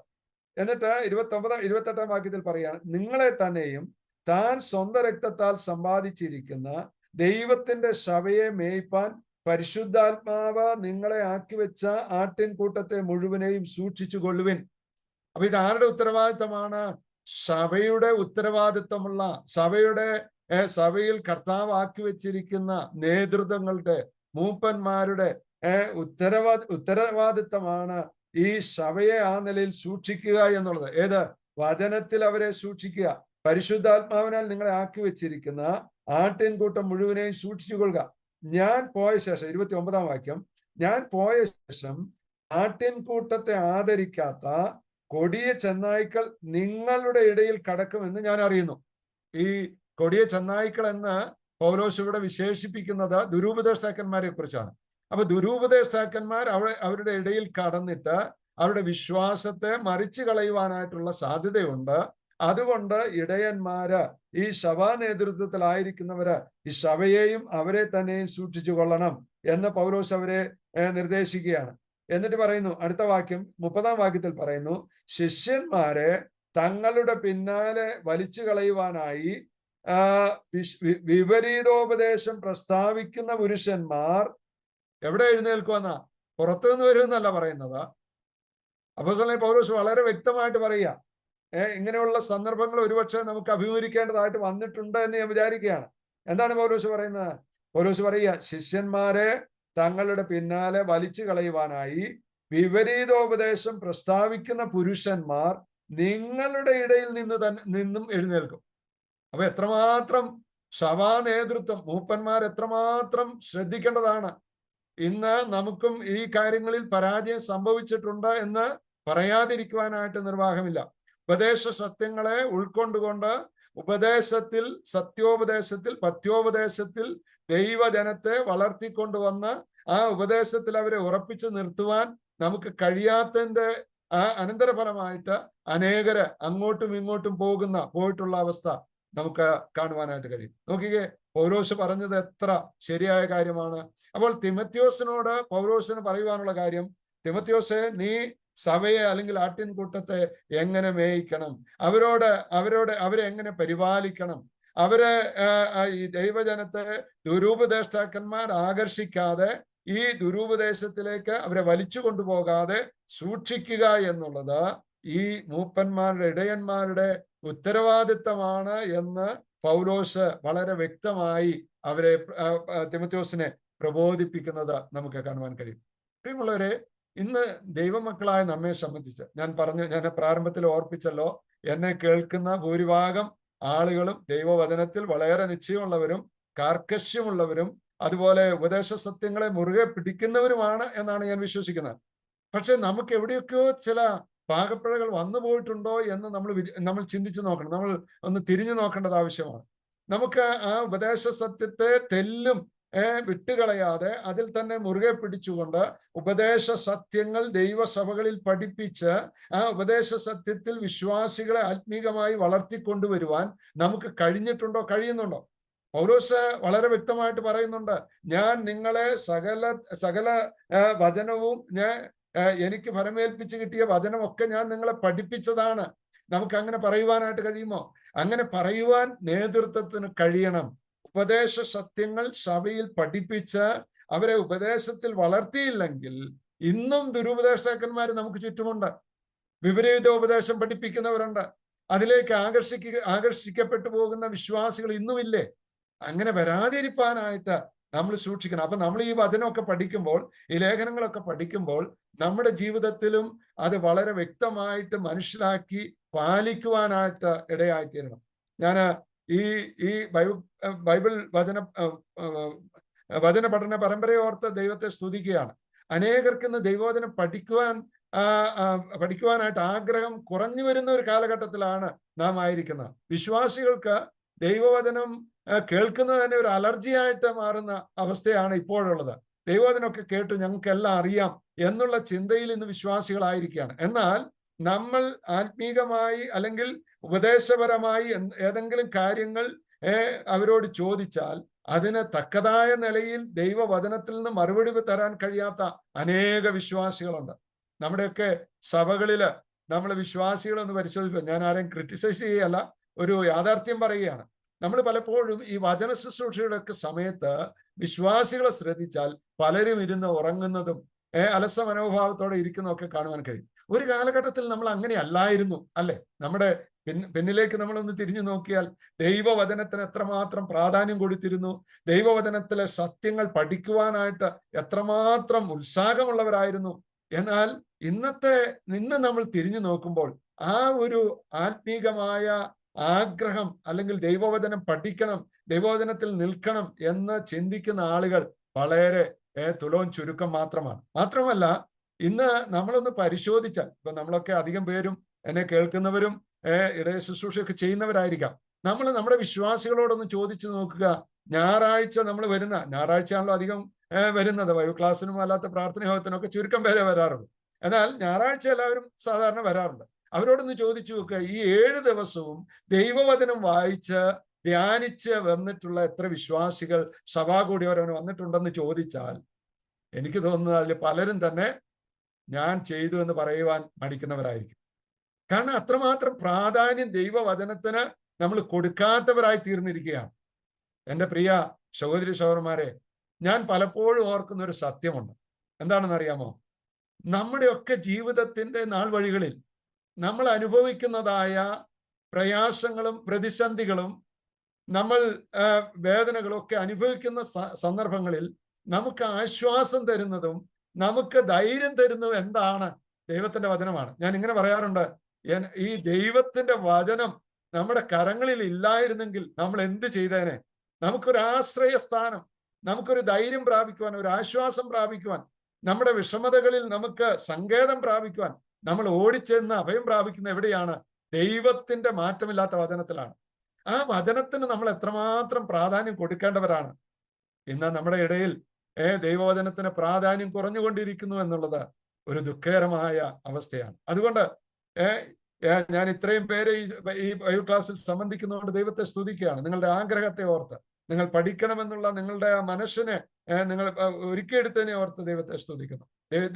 A: എന്നിട്ട് 28-ാം വാക്യത്തിൽ പറയാണ്, നിങ്ങളെ തന്നെയും താൻ സ്വന്തം രക്തത്താൽ സമ്പാദിച്ചിരിക്കുന്ന ദൈവത്തിന്റെ സഭയെ മേയ്പാൻ പരിശുദ്ധാത്മാവ് നിങ്ങളെ ആക്കിവെച്ച ആട്ടിൻകൂട്ടത്തെ മുഴുവനെയും സൂക്ഷിച്ചു കൊള്ളുവിൻ. അപ്പൊ ഇത് ആരുടെ ഉത്തരവാദിത്തമാണ്? സഭയുടെ ഉത്തരവാദിത്തമുള്ള, സഭയിൽ കർത്താവ് ആക്കി വെച്ചിരിക്കുന്ന നേതൃത്വങ്ങളുടെ, മൂപ്പന്മാരുടെ ഉത്തരവാദിത്തമാണ് ഈ സഭയെ ആ നിലയിൽ സൂക്ഷിക്കുക എന്നുള്ളത്. ഏത്? വചനത്തിൽ അവരെ സൂക്ഷിക്കുക. പരിശുദ്ധാത്മാവിനാൽ നിങ്ങളെ ആക്കി വെച്ചിരിക്കുന്ന ആട്ടിൻകൂട്ടം മുഴുവനെയും സൂക്ഷിച്ചു കൊള്ളുക. ഞാൻ പോയ ശേഷം 29-ാം വാക്യം, ഞാൻ പോയ ശേഷം ആട്ടിൻകൂട്ടത്തെ ആദരിക്കാത്ത കൊടിയ ചെന്നായ്ക്കൾ നിങ്ങളുടെ ഇടയിൽ കടക്കുമെന്ന് ഞാൻ അറിയുന്നു. ഈ കൊടിയ ചെന്നായ്ക്കൾ എന്ന് പൗലോസ് ഇവിടെ വിശേഷിപ്പിക്കുന്നത് ദുരുപദേഷ്ടാക്കന്മാരെ കുറിച്ചാണ്. അപ്പൊ ദുരുപദേഷ്ടാക്കന്മാർ അവരുടെ ഇടയിൽ കടന്നിട്ട് അവരുടെ വിശ്വാസത്തെ മറിച്ചു കളയുവാനായിട്ടുള്ള സാധ്യതയുണ്ട്. അതുകൊണ്ട് ഇടയന്മാര്, ഈ സഭാ നേതൃത്വത്തിലായിരിക്കുന്നവര് ഈ സഭയെയും അവരെ തന്നെയും സൂക്ഷിച്ചു കൊള്ളണം എന്ന് പൗലോസ് അവരെ നിർദ്ദേശിക്കുകയാണ്. എന്നിട്ട് പറയുന്നു, അടുത്ത വാക്യം 30-ാം വാക്യത്തിൽ പറയുന്നു, ശിഷ്യന്മാരെ തങ്ങളുടെ പിന്നാലെ വലിച്ചു കളയുവാനായി വിപരീതോപദേശം പ്രസ്താവിക്കുന്ന പുരുഷന്മാർ എവിടെ എഴുന്നേൽക്കുമെന്നാ? പുറത്തുനിന്ന് വരുമെന്നല്ല പറയുന്നത്. അപ്പോസ്തലനായ പൗലോസ് വളരെ വ്യക്തമായിട്ട് പറയുക, ഇങ്ങനെയുള്ള സന്ദർഭങ്ങൾ ഒരുപക്ഷെ നമുക്ക് അഭിമുഖീകരിക്കേണ്ടതായിട്ട് വന്നിട്ടുണ്ട് എന്ന് ഞാൻ വിചാരിക്കുകയാണ്. എന്താണ് പൗലോസ് പറയുന്നത്? പൗലോസ് പറയുക, ശിഷ്യന്മാരെ തങ്ങളുടെ പിന്നാലെ വലിച്ചു കളയുവാനായി വിപരീതോപദേശം പ്രസ്താവിക്കുന്ന പുരുഷന്മാർ നിങ്ങളുടെ ഇടയിൽ നിന്നും എഴുന്നേൽക്കും. അപ്പൊ എത്രമാത്രം സഭാ നേതൃത്വം, മൂപ്പന്മാർ എത്രമാത്രം ശ്രദ്ധിക്കേണ്ടതാണ്. ഇന്ന് നമുക്കും ഈ കാര്യങ്ങളിൽ പരാജയം സംഭവിച്ചിട്ടുണ്ട് എന്ന് പറയാതിരിക്കുവാനായിട്ട് നിർവാഹമില്ല. ഉപദേശ സത്യങ്ങളെ ഉൾക്കൊണ്ടുകൊണ്ട് ഉപദേശത്തിൽ, സത്യോപദേശത്തിൽ, പത്യോപദേശത്തിൽ ദൈവജനത്തെ വളർത്തിക്കൊണ്ടുവന്ന് ആ ഉപദേശത്തിൽ അവരെ ഉറപ്പിച്ചു നിർത്തുവാൻ നമുക്ക് കഴിയാത്തതിന്റെ അനന്തരഫലമായിട്ട് അനേകര് അങ്ങോട്ടും ഇങ്ങോട്ടും പോയിട്ടുള്ള അവസ്ഥ നമുക്ക് കാണുവാനായിട്ട് കഴിയും. നോക്കിക്കേ, പൗലോസ് പറഞ്ഞത് എത്ര ശരിയായ കാര്യമാണ്. അപ്പോൾ തിമത്യോസിനോട് പൗലോസിന് പറയുവാനുള്ള കാര്യം, തിമത്യോസെ, നീ സഭയെ അല്ലെങ്കിൽ ആട്ടിൻകൂട്ടത്തെ എങ്ങനെ മേയിക്കണം, അവരെ എങ്ങനെ പരിപാലിക്കണം, ഈ ദൈവജനത്തെ ദുരുപദേഷ്ടാക്കന്മാർ ആകർഷിക്കാതെ ഈ ദുരുപദേശത്തിലേക്ക് അവരെ വലിച്ചു കൊണ്ടുപോകാതെ സൂക്ഷിക്കുക എന്നുള്ളത് ഈ മൂപ്പന്മാരുടെ, ഇടയന്മാരുടെ ഉത്തരവാദിത്തമാണ് എന്ന് പൗലോസ് വളരെ വ്യക്തമായി തിമത്യോസിനെ പ്രബോധിപ്പിക്കുന്നത് നമുക്ക് കാണുവാൻ കഴിയും. പ്രിയമുള്ളവരെ, ഇന്ന് ദൈവമക്കളായ നമ്മെ സംബന്ധിച്ച് ഞാൻ പ്രാരംഭത്തിൽ ഓർപ്പിച്ചല്ലോ, എന്നെ കേൾക്കുന്ന ഭൂരിഭാഗം ആളുകളും ദൈവവചനത്തിൽ വളരെ നിശ്ചയമുള്ളവരും കാർക്കശ്യമുള്ളവരും അതുപോലെ ഉപദേശ സത്യങ്ങളെ മുറുകെ പിടിക്കുന്നവരുമാണ് എന്നാണ് ഞാൻ വിശ്വസിക്കുന്നത്. പക്ഷെ നമുക്ക് എവിടെയൊക്കെയോ ചില പാകപ്പിഴകൾ വന്നു പോയിട്ടുണ്ടോ എന്ന് നമ്മൾ ചിന്തിച്ചു നോക്കണം. നമ്മൾ ഒന്ന് തിരിഞ്ഞു നോക്കേണ്ടത് ആവശ്യമാണ്. നമുക്ക് ആ ഉപദേശ സത്യത്തെ തെല്ലും വിട്ടുകളയാതെ അതിൽ തന്നെ മുറുകെ പിടിച്ചുകൊണ്ട് ഉപദേശ സത്യങ്ങൾ ദൈവസഭകളിൽ പഠിപ്പിച്ച് ആ ഉപദേശ സത്യത്തിൽ വിശ്വാസികളെ ആത്മീകമായി വളർത്തിക്കൊണ്ടുവരുവാൻ നമുക്ക് കഴിയുന്നുണ്ടോ? പൗലോസ് വളരെ വ്യക്തമായിട്ട് പറയുന്നുണ്ട്, ഞാൻ നിങ്ങളെ സകല വചനവും എനിക്ക് ഫലമേൽപ്പിച്ച് കിട്ടിയ വചനമൊക്കെ ഞാൻ നിങ്ങളെ പഠിപ്പിച്ചതാണ്. നമുക്ക് അങ്ങനെ പറയുവാനായിട്ട് കഴിയുമോ? അങ്ങനെ പറയുവാൻ നേതൃത്വത്തിന് കഴിയണം. ഉപദേശ സത്യങ്ങൾ സഭയിൽ പഠിപ്പിച്ച് അവരെ ഉപദേശത്തിൽ വളർത്തിയില്ലെങ്കിൽ ഇന്നും ദുരുപദേഷ്ടാക്കന്മാർ നമുക്ക് ചുറ്റുമുണ്ട്. വിപരീത ഉപദേശം പഠിപ്പിക്കുന്നവരുണ്ട്. അതിലേക്ക് ആകർഷിക്കപ്പെട്ടു പോകുന്ന വിശ്വാസികൾ ഇന്നുമില്ലേ? അങ്ങനെ വരാതിരിക്കാനായിട്ട് നമ്മൾ സൂക്ഷിക്കണം. അപ്പൊ നമ്മൾ ഈ വചനമൊക്കെ പഠിക്കുമ്പോൾ, ഈ ലേഖനങ്ങളൊക്കെ പഠിക്കുമ്പോൾ നമ്മുടെ ജീവിതത്തിലും അത് വളരെ വ്യക്തമായിട്ട് മനസ്സിലാക്കി പാലിക്കുവാനായിട്ട് ഇടയായിത്തീരണം. ഞാൻ ഈ ബൈബിൾ വചന പഠന പരമ്പരയെ ഓർത്ത് ദൈവത്തെ സ്തുതിക്കുകയാണ്. അനേകർക്ക് ഇന്ന് ദൈവവചനം പഠിക്കുവാനായിട്ട് ആഗ്രഹം കുറഞ്ഞു വരുന്ന ഒരു കാലഘട്ടത്തിലാണ് നാം ആയിരിക്കുന്നത്. വിശ്വാസികൾക്ക് ദൈവവചനം കേൾക്കുന്നത് തന്നെ ഒരു അലർജിയായിട്ട് മാറുന്ന അവസ്ഥയാണ് ഇപ്പോഴുള്ളത്. ദൈവവചനമൊക്കെ കേട്ടു ഞങ്ങൾക്കെല്ലാം അറിയാം എന്നുള്ള ചിന്തയിൽ ഇന്ന് വിശ്വാസികളായിരിക്കുകയാണ്. എന്നാൽ നമ്മൾ ആത്മീകമായി അല്ലെങ്കിൽ ഉപദേശപരമായി ഏതെങ്കിലും കാര്യങ്ങൾ അവരോട് ചോദിച്ചാൽ അതിന് തക്കതായ നിലയിൽ ദൈവവചനത്തിൽ നിന്ന് മറുപടി തരാൻ കഴിയാത്ത അനേക വിശ്വാസികളുണ്ട്. നമ്മുടെയൊക്കെ സഭകളില് നമ്മൾ വിശ്വാസികളൊന്ന് പരിശോധിക്കുക. ഞാൻ ആരെയും ക്രിറ്റിസൈസ് ചെയ്യല്ല, ഒരു യാഥാർത്ഥ്യം പറയുകയാണ്. നമ്മൾ പലപ്പോഴും ഈ വചന ശുശ്രൂഷയുടെ ഒക്കെ സമയത്ത് വിശ്വാസികളെ ശ്രദ്ധിച്ചാൽ പലരും ഇരുന്ന് ഉറങ്ങുന്നതും അലസ മനോഭാവത്തോടെ ഇരിക്കുന്നതൊക്കെ കാണുവാൻ കഴിയും. ഒരു കാലഘട്ടത്തിൽ നമ്മൾ അങ്ങനെ അല്ലായിരുന്നു, അല്ലെ? നമ്മുടെ പിന്നിലേക്ക് നമ്മളൊന്ന് തിരിഞ്ഞു നോക്കിയാൽ ദൈവവചനത്തിന് എത്രമാത്രം പ്രാധാന്യം കൊടുത്തിരുന്നു, ദൈവവചനത്തിലെ സത്യങ്ങൾ പഠിക്കുവാനായിട്ട് എത്രമാത്രം ഉത്സാഹമുള്ളവരായിരുന്നു. എന്നാൽ ഇന്ന് നമ്മൾ തിരിഞ്ഞു നോക്കുമ്പോൾ ആ ഒരു ആത്മീകമായ ആഗ്രഹം അല്ലെങ്കിൽ ദൈവവചനം പഠിക്കണം, ദൈവവചനത്തിൽ നിൽക്കണം എന്ന് ചിന്തിക്കുന്ന ആളുകൾ വളരെ തുലോം ചുരുക്കം മാത്രമല്ല ഇന്ന് നമ്മളൊന്ന് പരിശോധിച്ചാൽ, ഇപ്പൊ നമ്മളൊക്കെ അധികം പേരും എന്നെ കേൾക്കുന്നവരും ഇടയ ശുശ്രൂഷയൊക്കെ ചെയ്യുന്നവരായിരിക്കാം. നമ്മുടെ വിശ്വാസികളോടൊന്ന് ചോദിച്ചു നോക്കുക. ഞായറാഴ്ച ഞായറാഴ്ചയാണല്ലോ അധികം വരുന്നത്, ബൈബിൾ ക്ലാസ്സിനും അല്ലാത്ത പ്രാർത്ഥനായോഗത്തിനൊക്കെ ചുരുക്കം പേരെ വരാറുള്ളൂ. എന്നാൽ ഞായറാഴ്ച എല്ലാവരും സാധാരണ വരാറുണ്ട്. അവരോടൊന്ന് ചോദിച്ചു നോക്കുക, ഈ 7 ദിവസവും ദൈവവചനം വായിച്ച് ധ്യാനിച്ച് വന്നിട്ടുള്ള എത്ര വിശ്വാസികൾ സഭാകൂടിയവരവന് വന്നിട്ടുണ്ടെന്ന് ചോദിച്ചാൽ എനിക്ക് തോന്നുന്നത് അതിൽ പലരും തന്നെ ഞാൻ ചെയ്തു എന്ന് പറയുവാൻ മടിക്കുന്നവരായിരിക്കും. കാരണം അത്രമാത്രം പ്രാധാന്യം ദൈവവചനത്തിന് നമ്മൾ കൊടുക്കാത്തവരായി തീർന്നിരിക്കുകയാണ്. എൻ്റെ പ്രിയ സഹോദരി സഹോദരന്മാരെ, ഞാൻ പലപ്പോഴും ഓർക്കുന്ന ഒരു സത്യമുണ്ട്. എന്താണെന്ന് അറിയാമോ? നമ്മുടെയൊക്കെ ജീവിതത്തിന്റെ നാൾ വഴികളിൽ നമ്മൾ അനുഭവിക്കുന്നതായ പ്രയാസങ്ങളും പ്രതിസന്ധികളും നമ്മൾ വേദനകളും ഒക്കെ അനുഭവിക്കുന്ന സന്ദർഭങ്ങളിൽ നമുക്ക് ആശ്വാസം തരുന്നതും നമുക്ക് ധൈര്യം തരുന്നതും എന്താണ്? ദൈവത്തിന്റെ വചനമാണ്. ഞാൻ ഇങ്ങനെ പറയാറുണ്ട്, ഈ ദൈവത്തിന്റെ വചനം നമ്മുടെ കരങ്ങളിൽ ഇല്ലായിരുന്നെങ്കിൽ നമ്മൾ എന്ത് ചെയ്തേനെ? നമുക്കൊരു ആശ്രയ സ്ഥാനം, നമുക്കൊരു ധൈര്യം പ്രാപിക്കുവാൻ, ഒരു ആശ്വാസം പ്രാപിക്കുവാൻ, നമ്മുടെ വിഷമതകളിൽ നമുക്ക് സങ്കേതം പ്രാപിക്കുവാൻ നമ്മൾ ഓടിച്ചെന്ന് അഭയം പ്രാപിക്കുന്ന എവിടെയാണ്? ദൈവത്തിന്റെ മാറ്റമില്ലാത്ത വചനത്തിലാണ്. ആ വചനത്തിന് നമ്മൾ എത്രമാത്രം പ്രാധാന്യം കൊടുക്കേണ്ടവരാണ്. ഇന്ന് നമ്മുടെ ഇടയിൽ ദൈവവചനത്തിന് പ്രാധാന്യം കുറഞ്ഞുകൊണ്ടിരിക്കുന്നു എന്നുള്ളത് ഒരു ദുഃഖകരമായ അവസ്ഥയാണ്. അതുകൊണ്ട് ഞാൻ ഇത്രയും പേരെ ഈ ബൈബിൾ ക്ലാസ്സിൽ സംബന്ധിക്കുന്നതുകൊണ്ട് ദൈവത്തെ സ്തുതിക്കുകയാണ്. നിങ്ങളുടെ ആഗ്രഹത്തെ ഓർത്ത്, നിങ്ങൾ പഠിക്കണമെന്നുള്ള നിങ്ങളുടെ ആ മനസ്സിനെ നിങ്ങൾ ഒരുക്കിയെടുത്തതിനെ ഓർത്ത് ദൈവത്തെ സ്തുതിക്കുന്നു.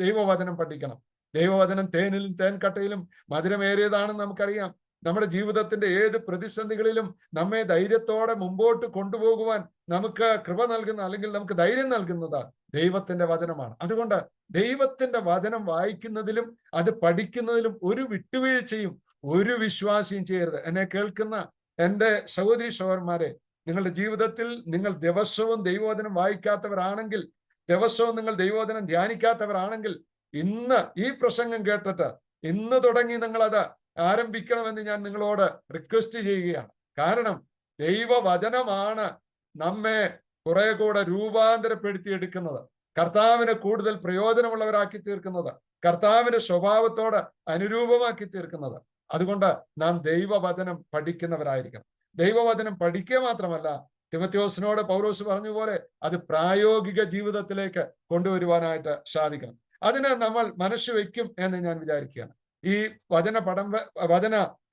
A: ദൈവവചനം പഠിക്കണം. ദൈവവചനം തേനിലും തേൻകട്ടയിലും മധുരമേറിയതാണെന്ന് നമുക്കറിയാം. നമ്മുടെ ജീവിതത്തിന്റെ ഏത് പ്രതിസന്ധികളിലും നമ്മെ ധൈര്യത്തോടെ മുമ്പോട്ട് കൊണ്ടുപോകുവാൻ നമുക്ക് കൃപ നൽകുന്ന, അല്ലെങ്കിൽ നമുക്ക് ധൈര്യം നൽകുന്നത് ദൈവത്തിന്റെ വചനമാണ്. അതുകൊണ്ട് ദൈവത്തിന്റെ വചനം വായിക്കുന്നതിലും അത് പഠിക്കുന്നതിലും ഒരു വിട്ടുവീഴ്ചയും ഒരു വിശ്വാസിയും ചെയ്യരുത്. എന്നെ കേൾക്കുന്ന എൻ്റെ സഹോദരി സഹോദരന്മാരെ, നിങ്ങളുടെ ജീവിതത്തിൽ നിങ്ങൾ ദിവസവും ദൈവവചനം വായിക്കാത്തവരാണെങ്കിൽ, ദിവസവും നിങ്ങൾ ദൈവവചനം ധ്യാനിക്കാത്തവരാണെങ്കിൽ, ഇന്ന് ഈ പ്രസംഗം കേട്ടിട്ട് ഇന്ന് തുടങ്ങി നിങ്ങളത് ആരംഭിക്കണമെന്ന് ഞാൻ നിങ്ങളോട് റിക്വസ്റ്റ് ചെയ്യുകയാണ്. കാരണം ദൈവവചനമാണ് നമ്മെ കുറെ കൂടെ രൂപാന്തരപ്പെടുത്തിയെടുക്കുന്നത്, കർത്താവിനെ കൂടുതൽ പ്രയോജനമുള്ളവരാക്കി തീർക്കുന്നത്, കർത്താവിന്റെ സ്വഭാവത്തോട് അനുരൂപമാക്കി തീർക്കുന്നത്. അതുകൊണ്ട് നാം ദൈവവചനം പഠിക്കുന്നവരായിരിക്കണം. ദൈവവചനം പഠിക്കുക മാത്രമല്ല, തിമോഥെയോസിനോട് പൗലോസ് പറഞ്ഞ പോലെ അത് പ്രായോഗിക ജീവിതത്തിലേക്ക് കൊണ്ടുവരുവാനായിട്ട് സാധിക്കണം. അതിന് നമ്മൾ മനസ്സ് വയ്ക്കും എന്ന് ഞാൻ വിചാരിക്കുകയാണ്. ഈ പഠന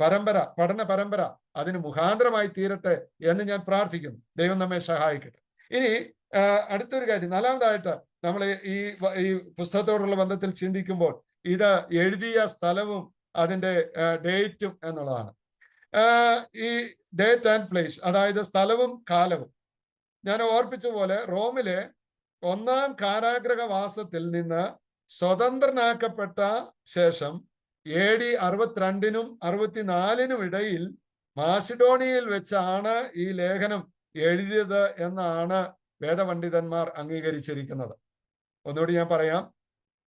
A: പരമ്പര അതിന് മുഖാന്തരമായി തീരട്ടെ എന്ന് ഞാൻ പ്രാർത്ഥിക്കുന്നു. ദൈവം നമ്മെ സഹായിക്കട്ടെ. ഇനി അടുത്തൊരു കാര്യം, നാലാമതായിട്ട് നമ്മൾ ഈ പുസ്തകത്തോടുള്ള ബന്ധത്തിൽ ചിന്തിക്കുമ്പോൾ ഇത് എഴുതിയ സ്ഥലവും അതിൻ്റെ ഡേറ്റും എന്നുള്ളതാണ്. ഈ ഡേറ്റ് ആൻഡ് പ്ലേസ്, അതായത് സ്ഥലവും കാലവും. ഞാൻ ഓർപ്പിച്ച പോലെ റോമിലെ 1-ാം കാരാഗ്രഹവാസത്തിൽ നിന്ന് സ്വതന്ത്രനാക്കപ്പെട്ട ശേഷം AD 62-നും 64-നും ഇടയിൽ മാസിഡോണിയയിൽ വെച്ചാണ് ഈ ലേഖനം എഴുതിയത് എന്നാണ് വേദപണ്ഡിതന്മാർ അംഗീകരിച്ചിരിക്കുന്നത്. ഒന്നുകൂടി ഞാൻ പറയാം.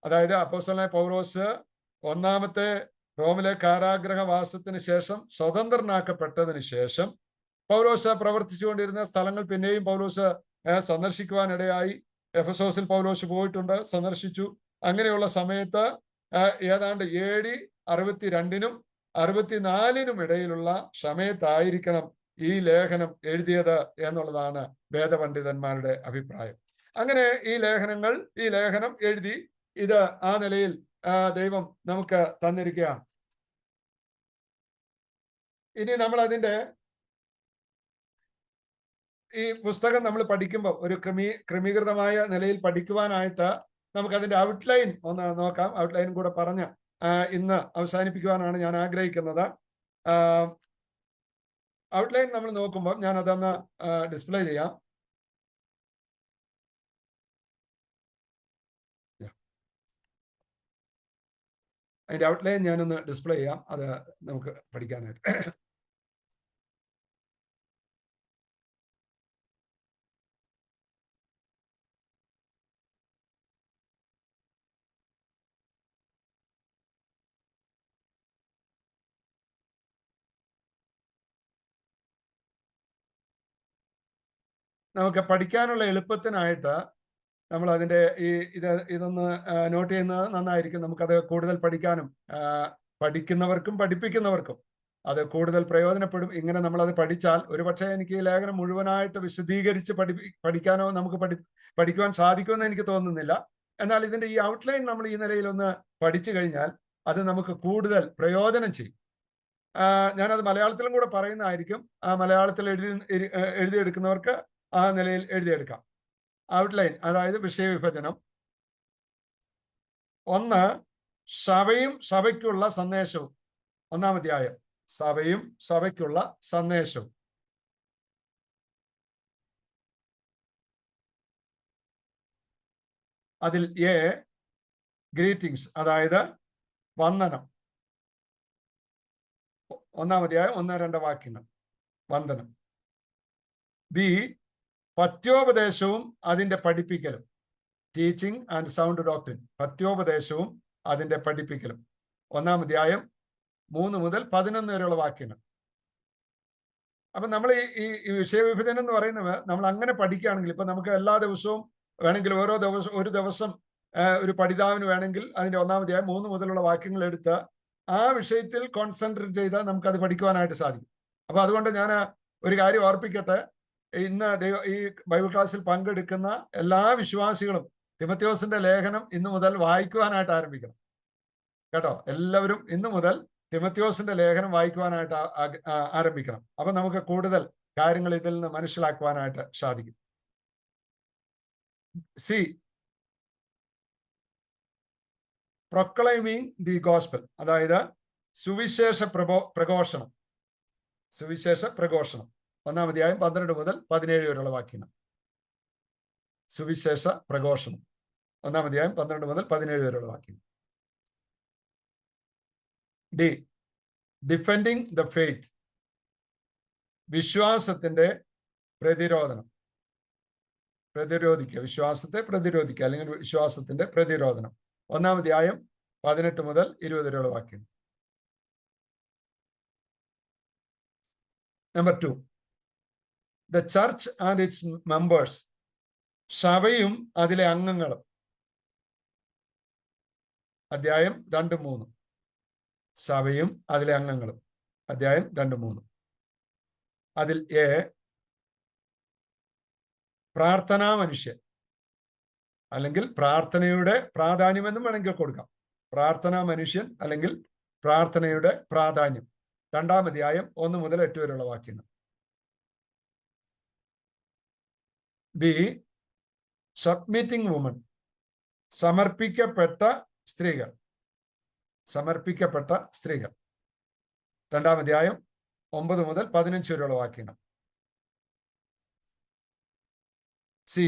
A: അതായത് അപ്പോസ്തലനായ പൗലോസ് 1-ാമത്തെ റോമിലെ കാരാഗ്രഹവാസത്തിന് ശേഷം സ്വതന്ത്രനാക്കപ്പെട്ടതിന് ശേഷം പൗലോസ് പ്രവർത്തിച്ചുകൊണ്ടിരുന്ന സ്ഥലങ്ങൾ പിന്നെയും പൗലോസ് സന്ദർശിക്കുവാനിടയായി. എഫെസോസിൽ പൗലോസ് പോയിട്ടുണ്ട്, സന്ദർശിച്ചു. അങ്ങനെയുള്ള സമയത്ത് ഏതാണ്ട് AD 62-നും 64-നും ഇടയിലുള്ള സമയത്തായിരിക്കണം ഈ ലേഖനം എഴുതിയത് എന്നുള്ളതാണ് വേദപണ്ഡിതന്മാരുടെ അഭിപ്രായം. അങ്ങനെ ഈ ലേഖനം എഴുതി ഇത് ആ നിലയിൽ ദൈവം നമുക്ക് തന്നിരിക്കുകയാണ്. ഇനി നമ്മൾ അതിൻ്റെ ഈ പുസ്തകം നമ്മൾ പഠിക്കുമ്പോൾ ഒരു ക്രമീകൃതമായ നിലയിൽ പഠിക്കുവാനായിട്ട് നമുക്കതിൻ്റെ ഔട്ട്ലൈൻ ഒന്ന് നോക്കാം. ഔട്ട്ലൈൻ കൂടെ പറഞ്ഞ് ഇന്ന് അവസാനിപ്പിക്കുവാനാണ് ഞാൻ ആഗ്രഹിക്കുന്നത്. ഔട്ട്ലൈൻ നമ്മൾ നോക്കുമ്പോൾ ഞാൻ അതൊന്ന് ഡിസ്പ്ലേ ചെയ്യാം. അതിൻ്റെ ഔട്ട്ലൈൻ ഞാനൊന്ന് ഡിസ്പ്ലേ ചെയ്യാം, അത് നമുക്ക് പഠിക്കാനായിട്ട്. നമുക്ക് പഠിക്കാനുള്ള എളുപ്പത്തിനായിട്ട് നമ്മൾ അതിൻ്റെ ഇതൊന്ന് നോട്ട് ചെയ്യുന്നത് നന്നായിരിക്കും. നമുക്കത് കൂടുതൽ പഠിക്കാനും പഠിക്കുന്നവർക്കും പഠിപ്പിക്കുന്നവർക്കും അത് കൂടുതൽ പ്രയോജനപ്പെടും. ഇങ്ങനെ നമ്മളത് പഠിച്ചാൽ ഒരുപക്ഷെ എനിക്ക് ഈ ലേഖനം മുഴുവനായിട്ട് വിശദീകരിച്ച് പഠിക്കാനോ നമുക്ക് പഠിക്കുവാൻ സാധിക്കുമെന്ന് എനിക്ക് തോന്നുന്നില്ല. എന്നാൽ ഇതിൻ്റെ ഈ ഔട്ട്ലൈൻ നമ്മൾ ഈ നിലയിലൊന്ന് പഠിച്ചു കഴിഞ്ഞാൽ അത് നമുക്ക് കൂടുതൽ പ്രയോജനം ചെയ്യും. ഞാനത് മലയാളത്തിലും കൂടെ പറയുന്നതായിരിക്കും. മലയാളത്തിൽ എഴുതിയെടുക്കുന്നവർക്ക് ആ നിലയിൽ എഴുതിയെടുക്കാം. ഔട്ട്ലൈൻ, അതായത് വിഷയവിഭജനം. 1, സഭയും സഭയ്ക്കുള്ള സന്ദേശവും. 1-ാം അധ്യായം, സഭയും സഭയ്ക്കുള്ള സന്ദേശവും. അതിൽ ഗ്രീറ്റിംഗ്സ്, അതായത് വന്ദനം. 1-ാം അധ്യായം 1-2 വാക്യങ്ങൾ, വന്ദനം. B, പത്യോപദേശവും അതിൻ്റെ പഠിപ്പിക്കലും. ടീച്ചിങ് ആൻഡ് സൗണ്ട് ഡോക്ട്രിൻ, പത്യോപദേശവും അതിൻ്റെ പഠിപ്പിക്കലും. 1-ാം അധ്യായം 3 മുതൽ 11 വരെയുള്ള വാക്യങ്ങൾ. അപ്പൊ നമ്മൾ ഈ വിഷയവിഭജനം എന്ന് പറയുന്നത് നമ്മൾ അങ്ങനെ പഠിക്കുകയാണെങ്കിൽ, ഇപ്പൊ നമുക്ക് എല്ലാ ദിവസവും വേണമെങ്കിൽ ഒരു ദിവസം ഒരു പഠിതാവിന് വേണമെങ്കിൽ അതിൻ്റെ 1-ാം അധ്യായം 3 മുതലുള്ള വാക്യങ്ങൾ എടുത്ത് ആ വിഷയത്തിൽ കോൺസെൻട്രേറ്റ് ചെയ്താൽ നമുക്കത് പഠിക്കുവാനായിട്ട് സാധിക്കും. അപ്പൊ അതുകൊണ്ട് ഞാൻ ഒരു കാര്യം ഓർപ്പിക്കട്ടെ. ഇന്ന് ഈ ബൈബിൾ ക്ലാസ്സിൽ പങ്കെടുക്കുന്ന എല്ലാ വിശ്വാസികളും തിമോഥെയോസിന്റെ ലേഖനം ഇന്നു മുതൽ വായിക്കുവാനായിട്ട് ആരംഭിക്കണം കേട്ടോ. എല്ലാവരും ഇന്നു മുതൽ തിമത്യോസിന്റെ ലേഖനം വായിക്കുവാനായിട്ട് ആരംഭിക്കണം. അപ്പൊ നമുക്ക് കൂടുതൽ കാര്യങ്ങൾ ഇതിൽ നിന്ന് മനസ്സിലാക്കുവാനായിട്ട് സാധിക്കും. സി, പ്രൊക്ലൈമിങ് ദി ഗോസ്പൽ, അതായത് സുവിശേഷ പ്രഘോഷണം. സുവിശേഷ പ്രഘോഷണം 1-ാം അധ്യായം 12 മുതൽ 17 വരെയുള്ള വാക്യങ്ങൾ. സുവിശേഷ പ്രഘോഷണം 1-ാം അധ്യായം 12 മുതൽ 17 വരെയുള്ള വാക്യങ്ങൾ. ഡി, ഡിഫെൻഡിങ് ദ ഫെയ്ത്ത്, വിശ്വാസത്തിന്റെ പ്രതിരോധനം. പ്രതിരോധിക്കുക, വിശ്വാസത്തെ പ്രതിരോധിക്കുക, അല്ലെങ്കിൽ വിശ്വാസത്തിന്റെ പ്രതിരോധനം. 1-ാം അധ്യായം 18 മുതൽ 20 വരെയുള്ള വാക്യം. Number 2, the church and it's members, സഭയും അതിലെ അംഗങ്ങളും. അധ്യായം 2-3. സഭയും അതിലെ അംഗങ്ങളും, അധ്യായം 2-3. അതിൽ എ, പ്രാർത്ഥനാ മനുഷ്യൻ, അല്ലെങ്കിൽ പ്രാർത്ഥനയുടെ പ്രാധാന്യം എന്നും വേണമെങ്കിൽ കൊടുക്കാം. പ്രാർത്ഥനാ മനുഷ്യൻ അല്ലെങ്കിൽ പ്രാർത്ഥനയുടെ പ്രാധാന്യം. 2-ാം അധ്യായം 1 മുതൽ 8 വരെയുള്ള വാക്യങ്ങൾ. ബി, സബ്മിറ്റിംഗ് വുമൺ, സമർപ്പിക്കപ്പെട്ട സ്ത്രീകൾ. സമർപ്പിക്കപ്പെട്ട സ്ത്രീകൾ. 2-ാം അധ്യായം 9 മുതൽ 15 വരെയുള്ള വാക്യങ്ങൾ. സി,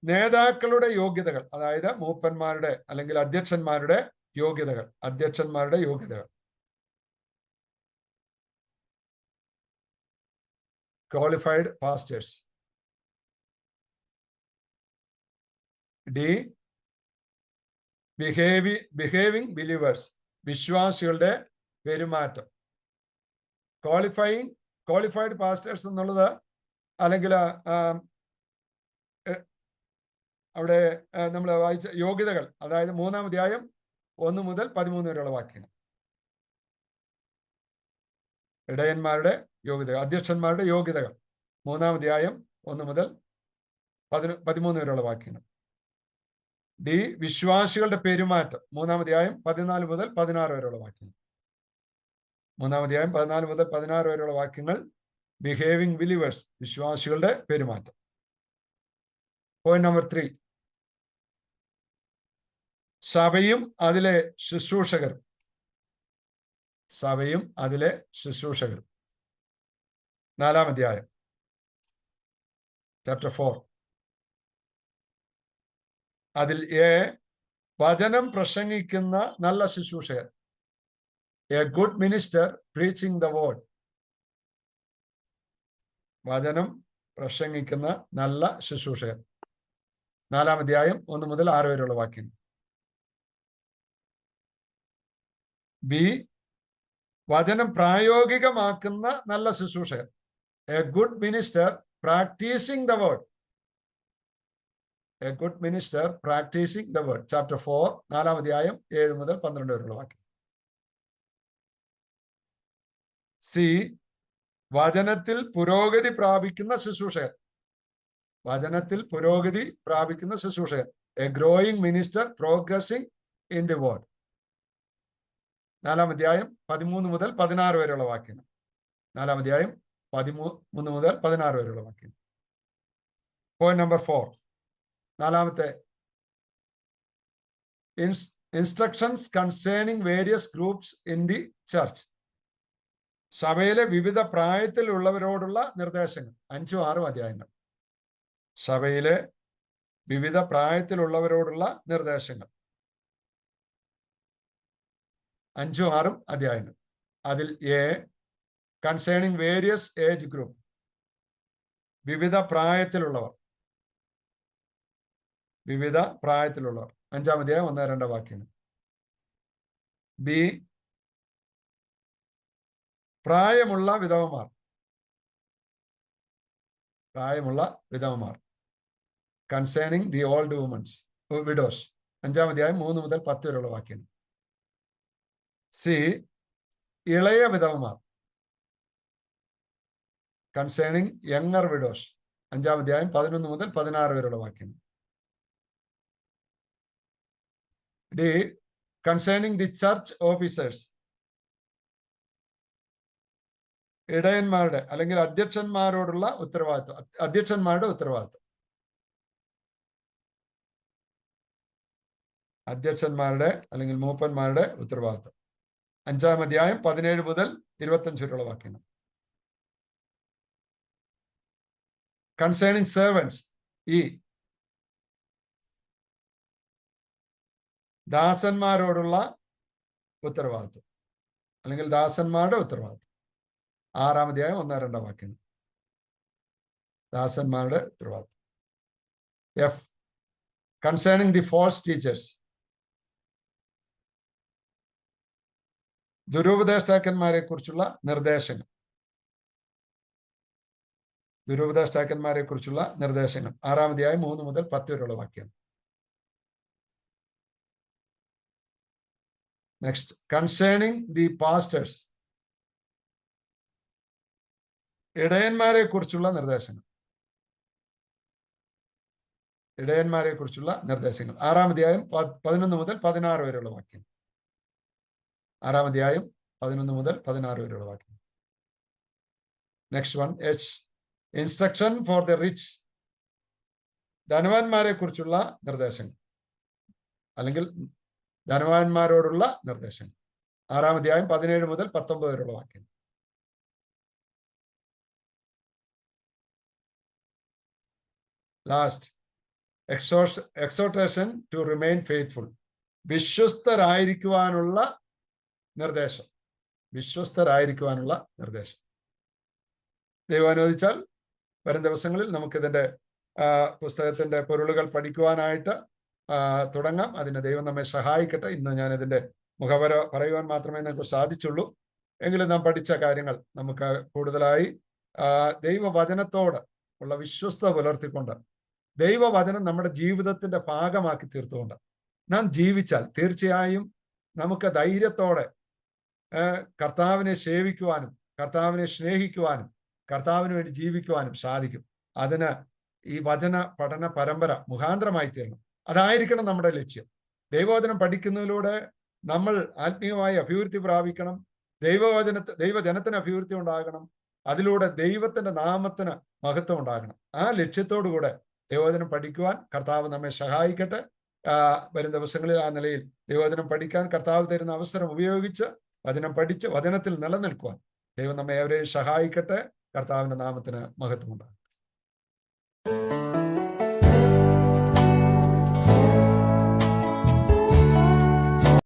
A: നേതാക്കളുടെ യോഗ്യതകൾ, അതായത് മൂപ്പന്മാരുടെ അല്ലെങ്കിൽ അധ്യക്ഷന്മാരുടെ യോഗ്യതകൾ. അധ്യക്ഷന്മാരുടെ യോഗ്യതകൾ. Qualified pastors. D, behaving believers, വിശ്വാസികളുടെ പെരുമാറ്റം. ക്വാളിഫൈഡ് പാസ്റ്റേഴ്സ് എന്നുള്ളത്, അല്ലെങ്കിൽ അവിടെ നമ്മൾ വായിച്ച യോഗ്യതകൾ, അതായത് 3-ാം അധ്യായം 1 മുതൽ 13 വരെയുള്ള വാക്യങ്ങൾ. ഇടയന്മാരുടെ യോഗ്യതകൾ, അധ്യക്ഷന്മാരുടെ യോഗ്യതകൾ. 3-ാം അധ്യായം 1 മുതൽ 13 വരെയുള്ള വാക്യങ്ങൾ. ഡി, വിശ്വാസികളുടെ പെരുമാറ്റം. 3-ാം അധ്യായം 14 മുതൽ 16 വരെയുള്ള വാക്യങ്ങൾ. 3-ാം അധ്യായം 14 മുതൽ 16 വരെയുള്ള വാക്യങ്ങൾ ബിഹേവിംഗ് ബിലീവേഴ്സ്, വിശ്വാസികളുടെ പെരുമാറ്റം. പോയിന്റ് നമ്പർ 3, സഭയും അതിലെ ശുശ്രൂഷകരും. സഭയും അതിലെ ശുശ്രൂഷകരും. 4-ാം അധ്യായം ചാപ്റ്റർ 4. അതിൽ എ, വചനം പ്രസംഗിക്കുന്ന നല്ല ശുശ്രൂഷകൻ. A good minister preaching the word. വചനം പ്രസംഗിക്കുന്ന നല്ല ശുശ്രൂഷകൻ. 4-ാം അധ്യായം 1 മുതൽ 6 വരെയുള്ള വാക്യം. ബി, വചനം പ്രായോഗികമാക്കുന്ന നല്ല ശുശ്രൂഷകൻ. A good minister practising the word. A good minister practising the word. Chapter 4, 4-ാം അധ്യായം 7 മുതൽ 12 വരെയുള്ള വാക്യം. സി, വചനത്തിൽ പുരോഗതി പ്രാപിക്കുന്ന ശുശ്രൂഷകൻ. വചനത്തിൽ പുരോഗതി പ്രാപിക്കുന്ന ശുശ്രൂഷകൻ. A growing minister progressing in the word. 4-ാം അധ്യായം 13 മുതൽ 16 വരെയുള്ള വാക്യങ്ങൾ. 4-ാം അധ്യായം 13 മുതൽ 16 വരെയുള്ള വാക്യങ്ങൾ. പോയിന്റ് നമ്പർ 4, 4-ാമത്തെ, instructions concerning various groups in the church. സഭയിലെ വിവിധ പ്രായത്തിലുള്ളവരോടുള്ള നിർദ്ദേശങ്ങൾ. 5-ഉം 6-ഉം അധ്യായങ്ങൾ. സഭയിലെ വിവിധ പ്രായത്തിലുള്ളവരോടുള്ള നിർദ്ദേശങ്ങൾ. 5-ഉം 6-ഉം അധ്യായങ്ങൾ. അതിൽ A, concerning various age group, വിവിധ പ്രായത്തിലുള്ളവർ. വിവിധ പ്രായത്തിലുള്ളവർ. 5-ാം അധ്യായം 1-2 വാക്യങ്ങൾ. ബി, പ്രായമുള്ള വിധവമാർ. പ്രായമുള്ള വിധവമാർ. Concerning the old widows. 5-ാം അധ്യായം 3 മുതൽ 10 വരെയുള്ള വാക്യങ്ങൾ. സി, ഇളയ വിധവമാർ. Concerning younger widows. 5-ാം അധ്യായം 11 മുതൽ 16 വരെയുള്ള വാക്യങ്ങൾ. D, concerning the church officers. ഇടയന്മാരുടെ അല്ലെങ്കിൽ അധ്യക്ഷന്മാരോടുള്ള ഉത്തരവാദിത്വം. അധ്യക്ഷന്മാരുടെ ഉത്തരവാദിത്വം. അധ്യക്ഷന്മാരുടെ അല്ലെങ്കിൽ മൂപ്പന്മാരുടെ ഉത്തരവാദിത്വം. 5-ാം അധ്യായം 17 മുതൽ 25 വരെയുള്ള വാക്യങ്ങൾ. കൺസേണിംഗ് സെർവൻസ്, ഈ ദാസന്മാരോടുള്ള ഉത്തരവാദിത്വം അല്ലെങ്കിൽ ദാസന്മാരുടെ ഉത്തരവാദിത്വം. 6-ാം അധ്യായം 1-2 വാക്യങ്ങൾ. ദാസന്മാരുടെ ഉത്തരവാദിത്വം. F, concerning the false teachers, ദുരുപദേഷ്ടാക്കന്മാരെ കുറിച്ചുള്ള നിർദ്ദേശങ്ങൾ. ദുരുപദേഷ്ടാക്കന്മാരെ കുറിച്ചുള്ള നിർദ്ദേശങ്ങൾ 6-ാം അധ്യായം 3 മുതൽ 10 വരെയുള്ള വാക്യം. നെക്സ്റ്റ്, കൺസേണിംഗ് ദി പാസ്റ്റേഴ്സ്, ഇടയന്മാരെ കുറിച്ചുള്ള നിർദ്ദേശങ്ങൾ. ഇടയന്മാരെ കുറിച്ചുള്ള നിർദ്ദേശങ്ങൾ 6-ാം അധ്യായം 11 മുതൽ 16 വരെയുള്ള വാക്യം. 6-ാം അധ്യായം 11 മുതൽ 16 വരെയുള്ള വാക്യം. Next one, H, instruction for the rich, ധനവാന്മാരെ കുറിച്ചുള്ള നിർദ്ദേശങ്ങൾ അല്ലെങ്കിൽ ധനവാന്മാരോടുള്ള നിർദ്ദേശങ്ങൾ. 6-ാം അധ്യായം 17 മുതൽ 19 വരെയുള്ള വാക്യം. Last, exhortation to remain faithful, വിശ്വസ്തരായിരിക്കുവാനുള്ള നിർദ്ദേശം. വിശ്വസ്തരായിരിക്കുവാനുള്ള നിർദ്ദേശം. ദൈവം അനുവദിച്ചാൽ വരും ദിവസങ്ങളിൽ നമുക്കിതിൻ്റെ പുസ്തകത്തിൻ്റെ പൊരുളുകൾ പഠിക്കുവാനായിട്ട് തുടങ്ങാം. അതിന് ദൈവം നമ്മെ സഹായിക്കട്ടെ. ഇന്ന് ഞാനിതിൻ്റെ മുഖവര പറയുവാൻ മാത്രമേ നമുക്ക് സാധിച്ചുള്ളൂ. എങ്കിലും നാം പഠിച്ച കാര്യങ്ങൾ നമുക്ക് കൂടുതലായി ദൈവവചനത്തോട് ഉള്ള വിശ്വസ്ത പുലർത്തിക്കൊണ്ട് ദൈവവചനം നമ്മുടെ ജീവിതത്തിന്റെ ഭാഗമാക്കി തീർത്തുകൊണ്ട് നാം ജീവിച്ചാൽ തീർച്ചയായും നമുക്ക് ധൈര്യത്തോടെ കർത്താവിനെ സേവിക്കുവാനും കർത്താവിനെ സ്നേഹിക്കുവാനും കർത്താവിന് വേണ്ടി ജീവിക്കുവാനും സാധിക്കും. അതിന് ഈ വചന പഠന പരമ്പര മുഖാന്തരമായി തീരണം. അതായിരിക്കണം നമ്മുടെ ലക്ഷ്യം. ദൈവവചനം പഠിക്കുന്നതിലൂടെ നമ്മൾ ആത്മീയമായി അഭിവൃദ്ധി പ്രാപിക്കണം. ദൈവജനത്തിന് അഭിവൃദ്ധി ഉണ്ടാകണം. അതിലൂടെ ദൈവത്തിന്റെ നാമത്തിന് മഹത്വം ഉണ്ടാകണം. ആ ലക്ഷ്യത്തോടുകൂടെ ദൈവവചനം പഠിക്കുവാൻ കർത്താവ് നമ്മെ സഹായിക്കട്ടെ. വരും ദിവസങ്ങളിൽ ആ നിലയിൽ ദൈവവചനം പഠിക്കാൻ കർത്താവ് തരുന്ന അവസരം ഉപയോഗിച്ച് വചനം പഠിച്ച് വചനത്തിൽ നിലനിൽക്കുവാൻ ദൈവം നമ്മെ ഏവരെയും സഹായിക്കട്ടെ. കർത്താവിന്റെ നാമത്തിന് മഹത്വം ഉണ്ടാകട്ടെ.